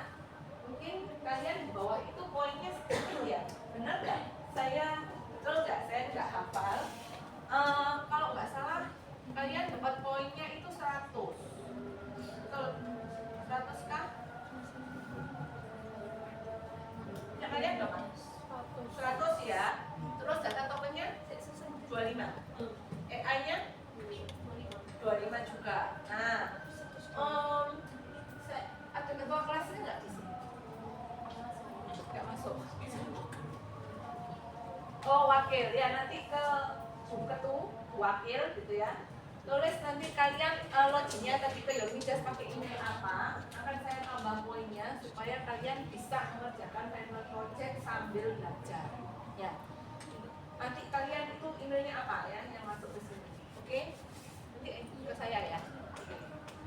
A: Mungkin kalian di bawah itu poinnya segitu ya. Benar nggak? Betul nggak? Saya nggak hafal. Kalau nggak salah, kalian dapat poinnya itu 100. Betul? 100 kah? Ya, kalian berapa? 100 ya. Terus data tokennya 25. AI-nya 25 juga. Nah, ada ketua kelasnya nggak di sini? Nggak masuk. Oh, wakil ya, nanti ke wakil gitu ya. Tulis nanti kalian loginnya tadi ke Yomidas pakai email apa, akan saya tambah poinnya supaya kalian bisa mengerjakan final project sambil belajar. Ya. Nanti kalian itu emailnya apa ya yang masuk ke sini. Oke? Nanti ke saya ya.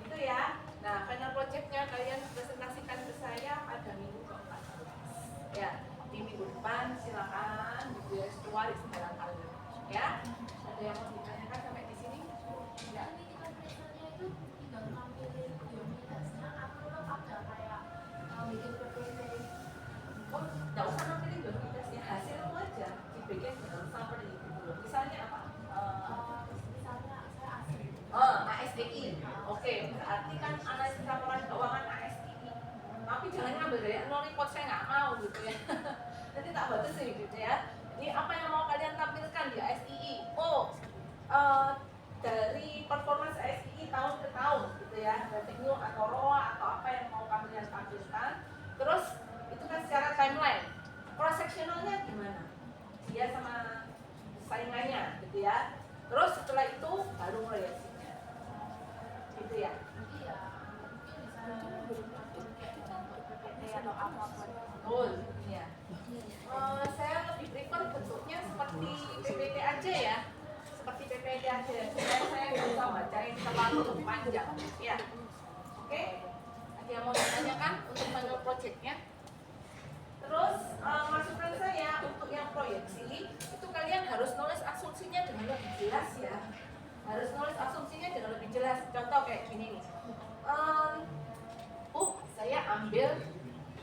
A: Itu ya. Nah, final projectnya kalian presentasikan ke saya pada minggu ke-14. Ya, di minggu depan silakan di keluar barangkali. Ya. ambil dari no report saya nggak mau gitu ya. Nanti tak batasi gitu ya. Ini apa yang mau kalian tampilkan di ASII? Dari performance ASII tahun ke tahun gitu ya, revenue atau ROA atau apa yang mau kalian tampilkan. Terus itu kan secara timeline. Cross sectionalnya gimana? Dia sama saingannya gitu ya. Terus setelah itu baru proyeksinya. Gitu ya. Betul, ya. Saya lebih prefer bentuknya seperti PPT aja ya, seperti PPT aja. Supaya saya nggak bisa bacain terlalu panjang, ya. Oke? Ada yang mau ditanyakan untuk final projectnya? Terus masukan saya untuk yang proyeksi itu kalian harus nulis asumsinya dengan lebih jelas ya. Harus nulis asumsinya dengan lebih jelas. Contoh kayak gini nih. Saya ambil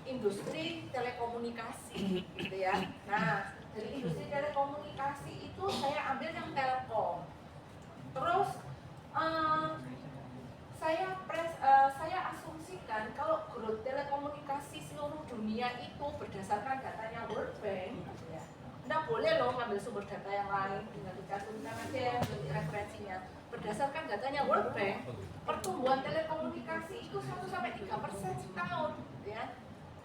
A: industri telekomunikasi gitu ya. Nah, dari industri telekomunikasi itu saya ambil yang Telkom. Terus saya asumsikan kalau growth telekomunikasi seluruh dunia itu berdasarkan datanya World Bank gitu ya. Nggak boleh loh ngambil sumber data yang lain, tinggal dicantumkan aja ya untuk referensinya. Berdasarkan datanya World Bank, pertumbuhan telekomunikasi itu 1-3% setahun gitu ya.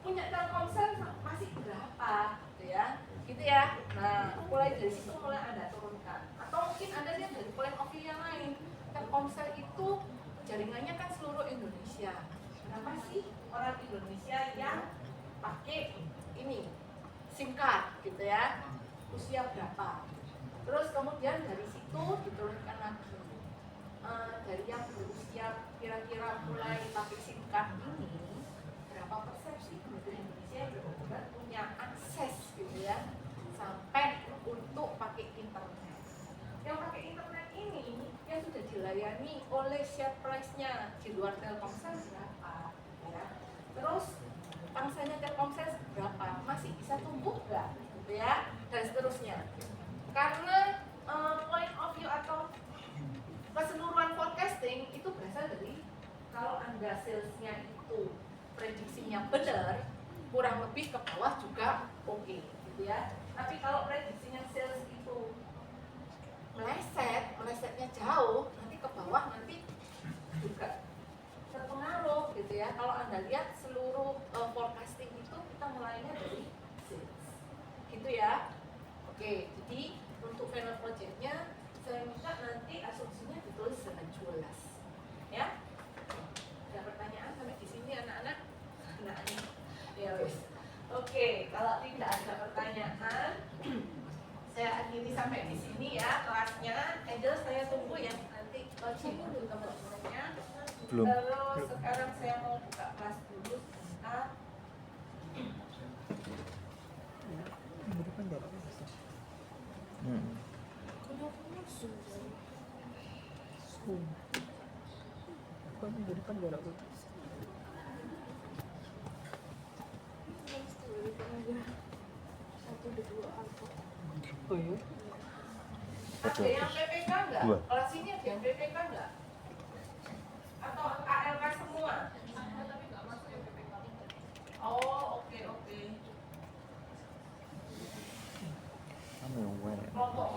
A: Punya Telkomsel masih berapa gitu ya. Gitu ya. Nah, mulai dari situ mulai Anda turunkan. Atau mungkin Anda lihat dari point of view yang lain. Telkomsel itu jaringannya kan seluruh Indonesia. Berapa sih orang Indonesia yang pakai ini SIM card gitu ya? Usia berapa? Terus kemudian dari situ diturunkan lagi. Dari yang berusia kira-kira mulai pakai SIM card ini, berapa persen sih penduduk Indonesia yang benar-benar punya akses gitu ya, sampai untuk pakai internet. Yang pakai internet ini yang sudah dilayani oleh share price-nya di luar Telkomsel berapa ya. Terus pangsanya Telkomsel berapa, masih bisa tumbuh nggak gitu ya, dan seterusnya. Karena point of view atau keseluruhan forecasting itu berasal dari kalau Anda salesnya itu prediksinya benar, kurang lebih ke bawah juga oke gitu ya. Tapi kalau prediksinya sales itu melesetnya jauh, nanti ke bawah nanti juga terpengaruh gitu ya. Kalau Anda lihat seluruh forecasting itu kita mulainya dari sales gitu ya. Oke, jadi untuk final projectnya saya minta nanti asumsinya ditulis dengan jelas ya. Ada pertanyaan sampai di sini anak-anak? Ya wis. Oke, kalau tidak ada pertanyaan saya akhiri sampai di sini ya kelasnya. Angel saya tunggu ya nanti coaching untuk teman-temannya.
B: Belum.
A: Terus sekarang saya mau buka kelas dulu sebentar.
C: Minggu depan jarak berapa? Oh iya?
A: Ada yang PPK enggak?
B: Dua.
A: Kelas ini ada yang PPK enggak? Atau KLK semua?
E: Tapi nggak masuk ya PPK.
A: Oh, oke.
B: Ano yung wala?
A: Kelompok.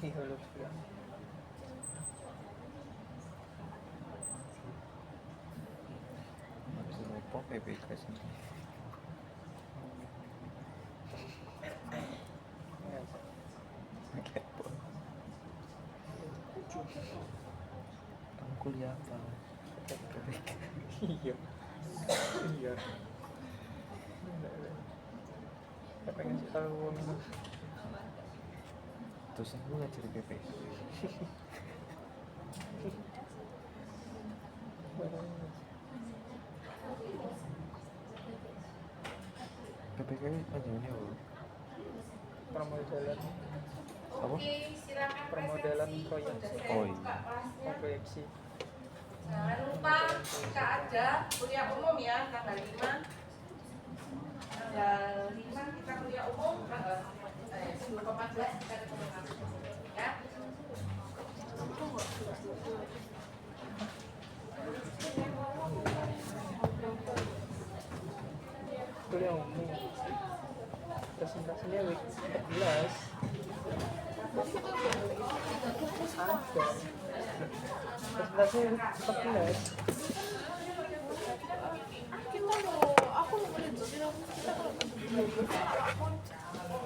C: Iya, lupa.
B: Masih lupa PPK sih. Kepo. Kamu kuliah apa? PPK.
C: Iya. Iya. Saya pengen tahu.
B: Terus aku ngajar PPK. PPK ajarnya apa?
C: Permodalan,
B: Apa?
A: Oke, silakan
C: Permodalan
A: presentasi.
C: proyek.
A: Udah saya
B: Oh, iya.
A: buka kelasnya.
C: proyeksi.
A: Jangan lupa kita ada kuliah umum ya tanggal 5. tanggal 5 kita kuliah umum, sebelum ke 14 kita ada komunikasi ya.
C: Kuliah umum. Presentasinya week 14. Ada. Presentasinya week 14.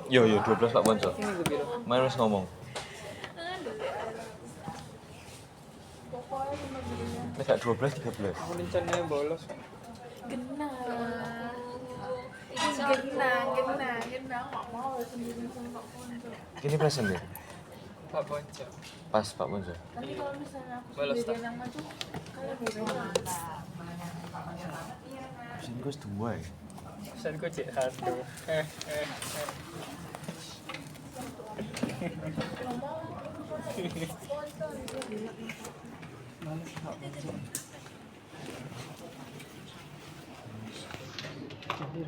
B: Yo 12 Pak Bonco.
C: Ini gue bilang.
B: Main harus ngomong. Ini gak 12 13.
C: Aku rencananya bolos.
G: Genang, nggak mau sendiri sama Pak Ponco.
B: Ini present ya?
C: Pak Bonco.
B: Pas Pak Bonco.
G: Nanti kalau misalnya aku
C: Bolos,
G: sendirian yang maju, kalian beda.
B: Pesan gue 2 ya?
C: Pesan gue C1. Males Pak Bonco. Jadi